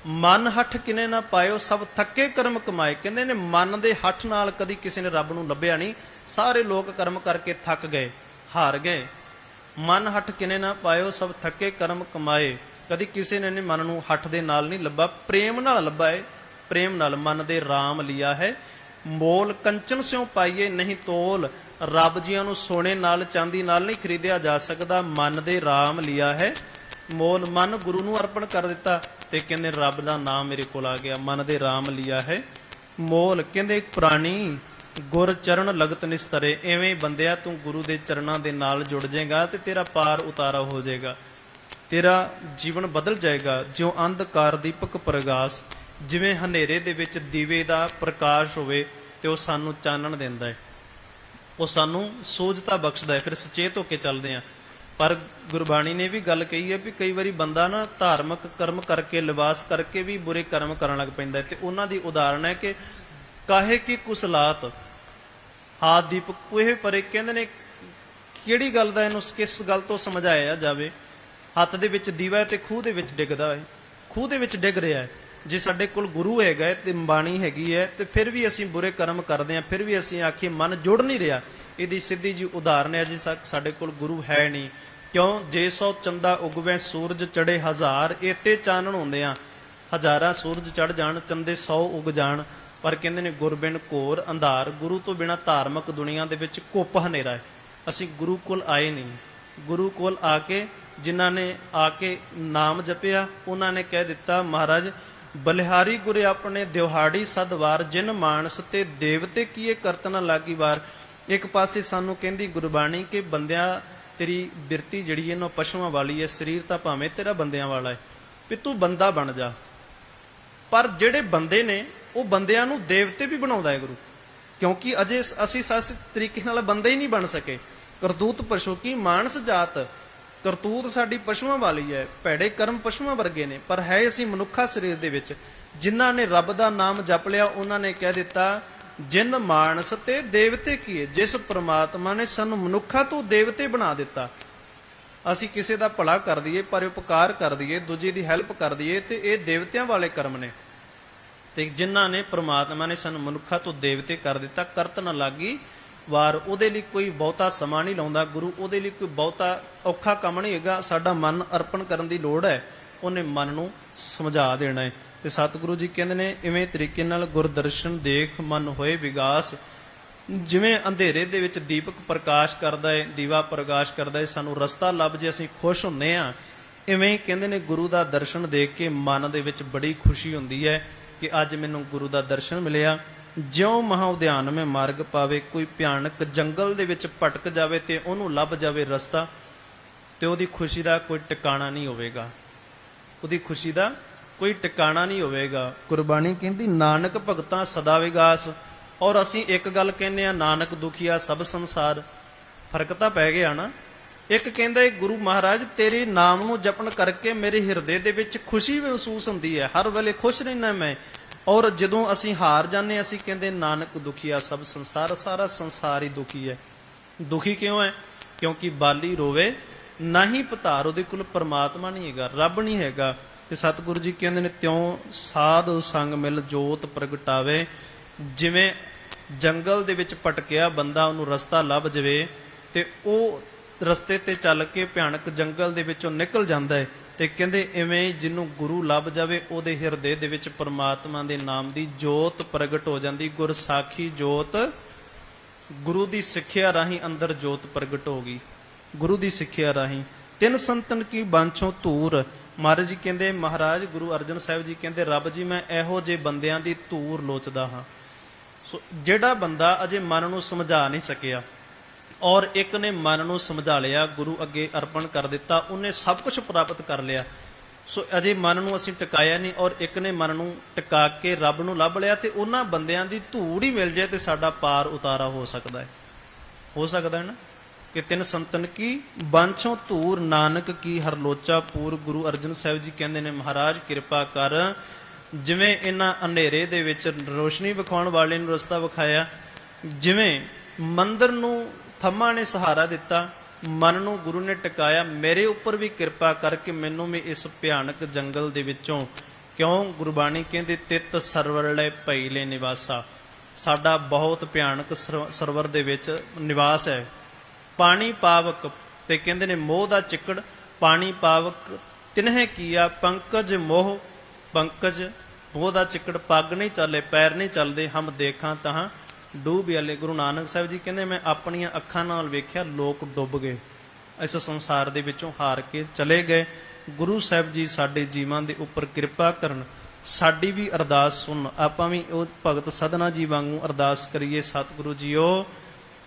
ਮਨ ਹੱਠ ਕਿਨੇ ਨਾ ਪਾਇਓ ਸਭ ਥੱਕੇ ਕਰਮ ਕਮਾਏ। ਕਹਿੰਦੇ ਨੇ ਮਨ ਦੇ ਹੱਠ ਨਾਲ ਕਦੀ ਕਿਸੇ ਨੇ ਰੱਬ ਨੂੰ ਲੱਭਿਆ ਨਹੀਂ, ਸਾਰੇ ਲੋਕ ਕਰਮ ਕਰਕੇ ਥੱਕ ਗਏ, ਹਾਰ ਗਏ। ਮਨ ਹੱਠ ਕਿਨੇ ਨਾ ਪਾਇਓ ਸਭ ਥੱਕੇ ਕਰਮ ਕਮਾਏ। ਕਦੀ ਕਿਸੇ ਨੇ ਮਨ ਨੂੰ ਹੱਠ ਦੇ ਨਾਲ ਨਹੀਂ ਲੱਭਾ, ਪ੍ਰੇਮ ਨਾਲ ਲੱਭਾ ਹੈ। ਪ੍ਰੇਮ ਨਾਲ ਮਨ ਦੇ ਰਾਮ ਲਿਆ ਹੈ, ਮੋਲ ਕੰਚਨ ਸਿਉ ਪਾਈਏ ਨਹੀਂ ਤੋਲ। ਰੱਬ ਜੀਆਂ ਨੂੰ ਸੋਨੇ ਨਾਲ ਚਾਂਦੀ ਨਾਲ ਨਹੀਂ ਖਰੀਦਿਆ ਜਾ ਸਕਦਾ, ਮਨ ਦੇ ਰਾਮ ਲਿਆ ਹੈ ਮੋਲ। ਮਨ ਗੁਰੂ ਨੂੰ ਅਰਪਣ ਕਰ ਦਿੱਤਾ ਤੇ ਕਹਿੰਦੇ ਰੱਬ ਦਾ ਨਾਮ ਮੇਰੇ ਕੋਲ ਆ ਗਿਆ, ਮਨ ਦੇ ਰਾਮ ਲਿਆ ਹੈ ਮੋਲ। ਕਹਿੰਦੇ ਪ੍ਰਾਣੀ ਗੁਰ ਚਰਨ ਲਗਤ ਨਿਸਤਰੇ। ਐਵੇਂ ਬੰਦਿਆ ਤੂੰ ਗੁਰੂ ਦੇ ਚਰਨਾਂ ਦੇ ਨਾਲ ਜੁੜ ਜਾਏਗਾ ਤੇ ਤੇਰਾ ਪਾਰ ਉਤਾਰਾ ਹੋ ਜਾਏਗਾ, ਤੇਰਾ ਜੀਵਨ ਬਦਲ ਜਾਏਗਾ। ਜਿਉਂ ਅੰਧਕਾਰ ਦੀਪਕ ਪ੍ਰਗਾਸ, ਜਿਵੇਂ ਹਨੇਰੇ ਦੇ ਵਿੱਚ ਦੀਵੇ ਦਾ ਪ੍ਰਕਾਸ਼ ਹੋਵੇ ਤੇ ਉਹ ਸਾਨੂੰ ਚਾਨਣ ਦਿੰਦਾ ਹੈ, ਉਹ ਸਾਨੂੰ ਸੂਝਤਾ ਬਖਸ਼ਦਾ ਹੈ। ਫਿਰ ਸੁਚੇਤ ਹੋ ਕੇ ਚੱਲਦੇ ਹਾਂ। ਪਰ ਗੁਰਬਾਣੀ ਨੇ ਵੀ ਗੱਲ ਕਹੀ ਹੈ ਵੀ ਕਈ ਵਾਰੀ ਬੰਦਾ ਨਾ ਧਾਰਮਿਕ ਕਰਮ ਕਰਕੇ, ਲਿਬਾਸ ਕਰਕੇ ਵੀ ਬੁਰੇ ਕਰਮ ਕਰਨ ਲੱਗ ਪੈਂਦਾ ਤੇ ਉਹਨਾਂ ਦੀ ਉਦਾਹਰਣ ਹੈ ਕਿ ਕਾਹੇ ਕੀ ਕੁਸਲਾਤ ਆਦ ਦੀਪਕ ਕੋਹੇ ਪਰੇ। ਕਹਿੰਦੇ ਨੇ ਕਿਹੜੀ ਗੱਲ ਦਾ ਇਹਨੂੰ ਕਿਸ ਗੱਲ ਤੋਂ ਸਮਝਾਇਆ ਜਾਵੇ। ਹੱਥ ਦੇ ਵਿੱਚ ਦੀਵਾ ਹੈ ਤੇ ਖੂਹ ਦੇ ਵਿੱਚ ਡਿੱਗਦਾ ਹੈ, ਖੂਹ ਦੇ ਵਿੱਚ ਡਿੱਗ ਰਿਹਾ ਹੈ। ਜੇ ਸਾਡੇ ਕੋਲ ਗੁਰੂ ਹੈਗਾ ਤੇ ਬਾਣੀ ਹੈਗੀ ਹੈ ਤੇ ਫਿਰ ਵੀ ਅਸੀਂ ਬੁਰੇ ਕਰਮ ਕਰਦੇ ਹਾਂ, ਫਿਰ ਵੀ ਅਸੀਂ ਆਖੀ ਮਨ ਜੁੜ ਨਹੀਂ ਰਿਹਾ। ਇਹਦੀ ਸਿੱਧੀ ਜੀ ਉਦਾਹਰਨ ਹੈ ਜੀ ਸਾਡੇ ਕੋਲ ਗੁਰੂ ਹੈ ਨਹੀਂ। ਕਿਉਂ? ਜੇ 100 ਚੰਦਾ ਉਗਵੇ ਸੂਰਜ ਚੜੇ 1000, ਇਤੇ ਚਾਨਣ ਹੁੰਦੇ ਆ। ਹਜ਼ਾਰਾਂ ਸੂਰਜ ਚੜ ਜਾਣ, ਚੰਦੇ 100 ਉਗ ਜਾਣ, ਪਰ ਕਹਿੰਦੇ ਨੇ ਗੁਰਬਿਨ ਘੋਰ ਅੰਧਾਰ। ਗੁਰੂ ਤੋਂ ਬਿਨਾਂ ਧਾਰਮਿਕ ਦੁਨੀਆ ਦੇ ਵਿੱਚ ਘੁੱਪ ਹਨੇਰਾ ਹੈ। ਅਸੀਂ ਗੁਰੂ ਕੋਲ ਆਏ ਨਹੀਂ। ਗੁਰੂ ਕੋਲ ਆ ਕੇ ਜਿਨ੍ਹਾਂ ਨੇ ਆ ਕੇ ਨਾਮ ਜਪਿਆ ਉਹਨਾਂ ਨੇ ਕਹਿ ਦਿੱਤਾ, ਮਹਾਰਾਜ ਬਲਿਹਾਰੀ ਗੁਰੇ ਆਪਣੇ ਦਿਹਾੜੀ ਸਦਵਾਰ, ਜਿਨ ਮਾਨਸ ਤੇ ਦੇਵਤੇ ਕੀਏ ਕਰਤ ਨ ਲਾਗੀ ਵਾਰ। ਇੱਕ ਪਾਸੇ ਸਾਨੂੰ ਕਹਿੰਦੀ ਗੁਰਬਾਣੀ ਕਿ ਬੰਦਿਆਂ ਤੇਰੀ ਬਿਰਤੀ ਜਿਹੜੀ ਇਹਨੂੰ ਪਸ਼ੂਆਂ ਵਾਲੀ ਹੈ, ਸਰੀਰ ਤਾਂ ਭਾਵੇਂ ਤੇਰਾ ਬੰਦਿਆਂ ਵਾਲਾ ਹੈ, ਵੀ ਤੂੰ ਬੰਦਾ ਬਣ ਜਾ। ਪਰ ਜਿਹੜੇ ਬੰਦੇ ਨੇ ਉਹ ਬੰਦਿਆਂ ਨੂੰ ਦੇਵਤੇ ਵੀ ਬਣਾਉਂਦਾ ਹੈ ਗੁਰੂ, ਕਿਉਂਕਿ ਅਜੇ ਅਸੀਂ ਸਸ ਤਰੀਕੇ ਨਾਲ ਬੰਦੇ ਹੀ ਨਹੀਂ ਬਣ ਸਕੇ। ਕਰਤੂਤ ਪਸ਼ੂ ਕੀ ਮਾਨਸ ਜਾਤ, ਕਰਤੂਤ ਸਾਡੀ ਪਸ਼ੂਆਂ ਵਾਲੀ ਹੈ, ਭੈੜੇ ਕਰਮ ਪਸ਼ੂਆਂ ਵਰਗੇ ਨੇ, ਪਰ ਹੈ ਅਸੀਂ ਮਨੁੱਖਾ ਸਰੀਰ ਦੇ ਵਿੱਚ। ਜਿਨ੍ਹਾਂ ਨੇ ਰੱਬ ਦਾ ਨਾਮ ਜਪ ਲਿਆ ਉਹਨਾਂ ਨੇ ਕਹਿ ਦਿੱਤਾ, ਜਿਨ ਮਾਨਸ ਤੇ ਦੇਵਤੇ ਕੀਏ। ਜਿਸ ਪ੍ਰਮਾਤਮਾ ਨੇ ਸਾਨੂੰ ਮਨੁੱਖਾ ਤੋਂ ਦੇਵਤੇ ਬਣਾ ਦਿੱਤਾ। ਅਸੀਂ ਕਿਸੇ ਦਾ ਭਲਾ ਕਰ ਦਈਏ, ਪਰ ਉਪਕਾਰ ਕਰ ਦਈਏ, ਦੂਜੇ ਦੀ ਹੈਲਪ ਕਰ ਦਈਏ, ਤੇ ਇਹ ਦੇਵਤਿਆਂ ਵਾਲੇ ਕਰਮ ਨੇ। ਤੇ ਜਿਨ੍ਹਾਂ ਨੇ ਪ੍ਰਮਾਤਮਾ ਨੇ ਸਾਨੂੰ ਮਨੁੱਖਾ ਤੋਂ ਦੇਵਤੇ ਕਰ ਦਿੱਤਾ, ਕਰਤ ਨਾ ਲਾਗੀ ਵਾਰ। ਉਹਦੇ ਲਈ ਕੋਈ ਬਹੁਤਾ ਸਮਾਂ ਨਹੀਂ ਲਾਉਂਦਾ ਗੁਰੂ, ਉਹਦੇ ਲਈ ਕੋਈ ਬਹੁਤਾ ਔਖਾ ਕੰਮ ਨਹੀਂ ਹੈਗਾ। ਸਾਡਾ ਮਨ ਅਰਪਣ ਕਰਨ ਦੀ ਲੋੜ ਹੈ, ਉਹਨੇ ਮਨ ਨੂੰ ਸਮਝਾ ਦੇਣਾ ਹੈ। ਤੇ ਸਤਿਗੁਰੂ ਜੀ ਕਹਿੰਦੇ ਨੇ ਇਵੇਂ ਤਰੀਕੇ ਨਾਲ ਗੁਰਦਰਸ਼ਨ ਦੇਖ ਮਨ ਹੋਏ ਵਿਗਾਸ। ਜਿਵੇਂ ਅੰਧੇਰੇ ਦੇ ਵਿੱਚ ਦੀਪਕ ਪ੍ਰਕਾਸ਼ ਕਰਦਾ ਹੈ, ਦੀਵਾ ਪ੍ਰਕਾਸ਼ ਕਰਦਾ ਹੈ, ਸਾਨੂੰ ਰਸਤਾ ਲੱਭ ਜੇ ਅਸੀਂ ਖੁਸ਼ ਹੁੰਦੇ ਹਾਂ। ਇਵੇਂ ਹੀ ਕਹਿੰਦੇ ਨੇ ਗੁਰੂ ਦਾ ਦਰਸ਼ਨ ਦੇਖ ਕੇ ਮਨ ਦੇ ਵਿੱਚ ਬੜੀ ਖੁਸ਼ੀ ਹੁੰਦੀ ਹੈ ਕਿ ਅੱਜ ਮੈਨੂੰ ਗੁਰੂ ਦਾ ਦਰਸ਼ਨ ਮਿਲਿਆ। ਜਿਉਂ ਮਹਾ ਉਦਿਆਨ ਮੈਂ ਮਾਰਗ ਪਾਵੇ, ਕੋਈ ਭਿਆਨਕ ਜੰਗਲ ਦੇ ਵਿੱਚ ਭਟਕ ਜਾਵੇ ਤੇ ਉਹਨੂੰ ਲੱਭ ਜਾਵੇ ਰਸਤਾ, ਤੇ ਉਹਦੀ ਖੁਸ਼ੀ ਦਾ ਕੋਈ ਟਿਕਾਣਾ ਨਹੀਂ ਹੋਵੇਗਾ। ਉਹਦੀ ਖੁਸ਼ੀ ਦਾ ਕੋਈ ਟਿਕਾਣਾ ਨਹੀਂ ਹੋਵੇਗਾ। ਗੁਰਬਾਣੀ ਕਹਿੰਦੀ ਨਾਨਕ ਭਗਤਾਂ ਸਦਾ ਵਿਗਾਸ। ਔਰ ਅਸੀਂ ਇੱਕ ਗੱਲ ਕਹਿੰਦੇ ਆ, ਨਾਨਕ ਦੁਖੀਆ ਸਭ ਸੰਸਾਰ। ਫਰਕ ਤਾਂ ਪੈ ਗਿਆ ਨਾ। ਇੱਕ ਕਹਿੰਦਾ ਗੁਰੂ ਮਹਾਰਾਜ ਤੇਰੇ ਨਾਮ ਨੂੰ ਜਪਣ ਕਰਕੇ ਮੇਰੇ ਹਿਰਦੇ ਦੇ ਵਿੱਚ ਖੁਸ਼ੀ ਮਹਿਸੂਸ ਹੁੰਦੀ ਹੈ, ਹਰ ਵੇਲੇ ਖੁਸ਼ ਰਹਿਣਾ ਮੈਂ। ਔਰ ਜਦੋਂ ਅਸੀਂ ਹਾਰ ਜਾਂਦੇ ਅਸੀਂ ਕਹਿੰਦੇ ਨਾਨਕ ਦੁਖੀਆ ਸਭ ਸੰਸਾਰ, ਸਾਰਾ ਸੰਸਾਰ ਹੀ ਦੁਖੀ ਹੈ। ਦੁਖੀ ਕਿਉਂ ਹੈ? ਕਿਉਂਕਿ ਬਾਲੀ ਰੋਵੇ ਨਾ ਹੀ ਪਤਾਰ। ਉਹਦੇ ਕੋਲ ਪਰਮਾਤਮਾ ਨਹੀਂ ਹੈਗਾ, ਰੱਬ ਨਹੀਂ ਹੈਗਾ। ਤੇ ਸਤਿਗੁਰੂ ਜੀ ਕਹਿੰਦੇ ਨੇ ਤਿਉਂ ਸਾਧ ਸੰਗ ਮਿਲ ਜੋਤ ਪ੍ਰਗਟਾਵੇ। ਜਿਵੇਂ ਜੰਗਲ ਦੇ ਵਿੱਚ ਭਟਕਿਆ ਬੰਦਾ ਉਹਨੂੰ ਰਸਤਾ ਲੱਭ ਜਾਵੇ ਤੇ ਉਹ ਰਸਤੇ ਤੇ ਚੱਲ ਕੇ ਭਿਆਨਕ ਜੰਗਲ ਦੇ ਵਿੱਚੋਂ ਨਿਕਲ ਜਾਂਦਾ ਹੈ। ਤੇ ਕਹਿੰਦੇ ਇਵੇਂ ਜਿਹਨੂੰ ਗੁਰੂ ਲੱਭ ਜਾਵੇ ਉਹਦੇ ਹਿਰਦੇ ਦੇ ਵਿੱਚ ਪਰਮਾਤਮਾ ਦੇ ਨਾਮ ਦੀ ਜੋਤ ਪ੍ਰਗਟ ਹੋ ਜਾਂਦੀ। ਗੁਰ ਸਾਖੀ ਜੋਤ, ਗੁਰੂ ਦੀ ਸਿੱਖਿਆ ਰਾਹੀਂ ਅੰਦਰ ਜੋਤ ਪ੍ਰਗਟ ਹੋ ਗਈ। ਗੁਰੂ ਦੀ ਸਿੱਖਿਆ ਰਾਹੀਂ ਤਿੰਨ ਸੰਤਨ ਕੀ ਬਾਂਛੋਂ ਧੂਰ। ਮਹਾਰਾਜ ਜੀ ਕਹਿੰਦੇ, ਮਹਾਰਾਜ ਗੁਰੂ ਅਰਜਨ ਸਾਹਿਬ ਜੀ ਕਹਿੰਦੇ, ਰੱਬ ਜੀ ਮੈਂ ਇਹੋ ਜਿਹੇ ਬੰਦਿਆਂ ਦੀ ਧੂਰ ਲੋਚਦਾ ਹਾਂ। ਸੋ ਜਿਹੜਾ ਬੰਦਾ ਅਜੇ ਮਨ ਨੂੰ ਸਮਝਾ ਨਹੀਂ ਸਕਿਆ ਔਰ ਇੱਕ ਨੇ ਮਨ ਨੂੰ ਸਮਝਾ ਲਿਆ, ਗੁਰੂ ਅੱਗੇ ਅਰਪਣ ਕਰ ਦਿੱਤਾ, ਉਹਨੇ ਸਭ ਕੁਝ ਪ੍ਰਾਪਤ ਕਰ ਲਿਆ। ਸੋ ਅਜੇ ਮਨ ਨੂੰ ਅਸੀਂ ਟਿਕਾਇਆ ਨਹੀਂ ਔਰ ਇੱਕ ਨੇ ਮਨ ਨੂੰ ਟਿਕਾ ਕੇ ਰੱਬ ਨੂੰ ਲੱਭ ਲਿਆ, ਤੇ ਉਹਨਾਂ ਬੰਦਿਆਂ ਦੀ ਧੂੜ ਹੀ ਮਿਲ ਜਾਏ ਤੇ ਸਾਡਾ ਪਾਰ ਉਤਾਰਾ ਹੋ ਸਕਦਾ ਹੈ। ਹੋ ਸਕਦਾ ਹੈ ਨਾ ਕਿ ਤਿੰਨ ਸੰਤਨ ਕੀ ਬਾਂਛੋਂ ਧੂਰ, ਨਾਨਕ ਕੀ ਹਰ ਲੋਚਾ ਪੂਰ। ਗੁਰੂ ਅਰਜਨ ਸਾਹਿਬ ਜੀ ਕਹਿੰਦੇ ਨੇ, ਮਹਾਰਾਜ ਕਿਰਪਾ ਕਰ, ਜਿਵੇਂ ਇਹਨਾਂ ਹਨੇਰੇ ਦੇ ਵਿੱਚ ਰੋਸ਼ਨੀ ਵਿਖਾਉਣ ਵਾਲੇ ਨੂੰ ਰਸਤਾ ਵਿਖਾਇਆ, ਜਿਵੇਂ ਮੰਦਰ ਨੂੰ ਥੰਮਾ ਨੇ ਸਹਾਰਾ ਦਿੱਤਾ, ਮਨ ਨੂੰ ਗੁਰੂ ਨੇ ਟਿਕਾਇਆ, ਮੇਰੇ ਉੱਪਰ ਵੀ ਕਿਰਪਾ ਕਰਕੇ ਮੈਨੂੰ ਵੀ ਇਸ ਭਿਆਨਕ ਜੰਗਲ ਦੇ ਵਿੱਚੋਂ, ਕਿਉਂ ਗੁਰਬਾਣੀ ਕਹਿੰਦੀ ਤਿਤ ਸਰਵਰ ਲੈ ਭਈ ਲੈ ਨਿਵਾਸਾ। ਸਾਡਾ ਬਹੁਤ ਭਿਆਨਕ ਸਰਵਰ ਦੇ ਵਿੱਚ ਨਿਵਾਸ ਹੈ। ਪਾਣੀ ਪਾਵਕ, ਤੇ ਕਹਿੰਦੇ ਨੇ ਮੋਹ ਦਾ ਚਿੱਕੜ, ਪਾਣੀ ਪਾਵਕ ਤਿਨਹਿ ਕੀਆ ਪੰਕਜ ਮੋਹ। ਪੰਕਜ ਮੋਹ ਦਾ ਚਿੱਕੜ, ਪੱਗ ਨਹੀਂ ਚੱਲੇ, ਪੈਰ ਨਹੀਂ ਚੱਲਦੇ, ਹਮ ਦੇਖਾਂ ਤਾਂ ਡੂਬ ਆਲੇ। ਗੁਰੂ ਨਾਨਕ ਸਾਹਿਬ ਜੀ ਕਹਿੰਦੇ ਮੈਂ ਆਪਣੀਆਂ ਅੱਖਾਂ ਨਾਲ ਵੇਖਿਆ ਲੋਕ ਡੁੱਬ ਗਏ, ਇਸ ਸੰਸਾਰ ਦੇ ਵਿੱਚੋਂ ਹਾਰ ਕੇ ਚਲੇ ਗਏ। ਗੁਰੂ ਸਾਹਿਬ ਜੀ ਸਾਡੇ ਜੀਵਾਂ ਦੇ ਉੱਪਰ ਕਿਰਪਾ ਕਰਨ, ਸਾਡੀ ਵੀ ਅਰਦਾਸ ਸੁਣ। ਆਪਾਂ ਵੀ ਉਹ ਭਗਤ ਸਧਨਾ ਜੀ ਵਾਂਗੂ ਅਰਦਾਸ ਕਰੀਏ, ਸਤਿਗੁਰੂ ਜੀਓ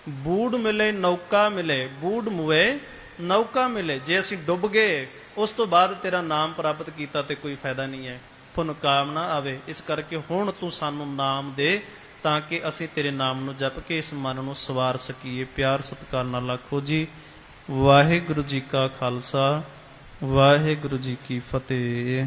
ਬੂੜ ਮਿਲੇ ਨੌਕਾ ਮਿਲੇ, ਬੂੜ ਮੁਏ ਨੌਕਾ ਮਿਲੇ। ਜੇ ਅਸੀਂ ਡੁੱਬ ਗਏ ਉਸ ਤੋਂ ਬਾਅਦ ਤੇਰਾ ਨਾਮ ਪ੍ਰਾਪਤ ਕੀਤਾ ਤੇ ਕੋਈ ਫਾਇਦਾ ਨਹੀਂ ਹੈ, ਪੁੰਨ ਕਾਮ ਨਾ ਆਵੇ। ਇਸ ਕਰਕੇ ਹੁਣ ਤੂੰ ਸਾਨੂੰ ਨਾਮ ਦੇ ਤਾਂ ਕਿ ਅਸੀਂ ਤੇਰੇ ਨਾਮ ਨੂੰ ਜਪ ਕੇ ਇਸ ਮਨ ਨੂੰ ਸਵਾਰ ਸਕੀਏ। ਪਿਆਰ ਸਤਿਕਾਰ ਨਾਲ ਆਖੋ ਜੀ ਵਾਹਿਗੁਰੂ ਜੀ ਕਾ ਖਾਲਸਾ ਵਾਹਿਗੁਰੂ ਜੀ ਕੀ ਫਤਿਹ।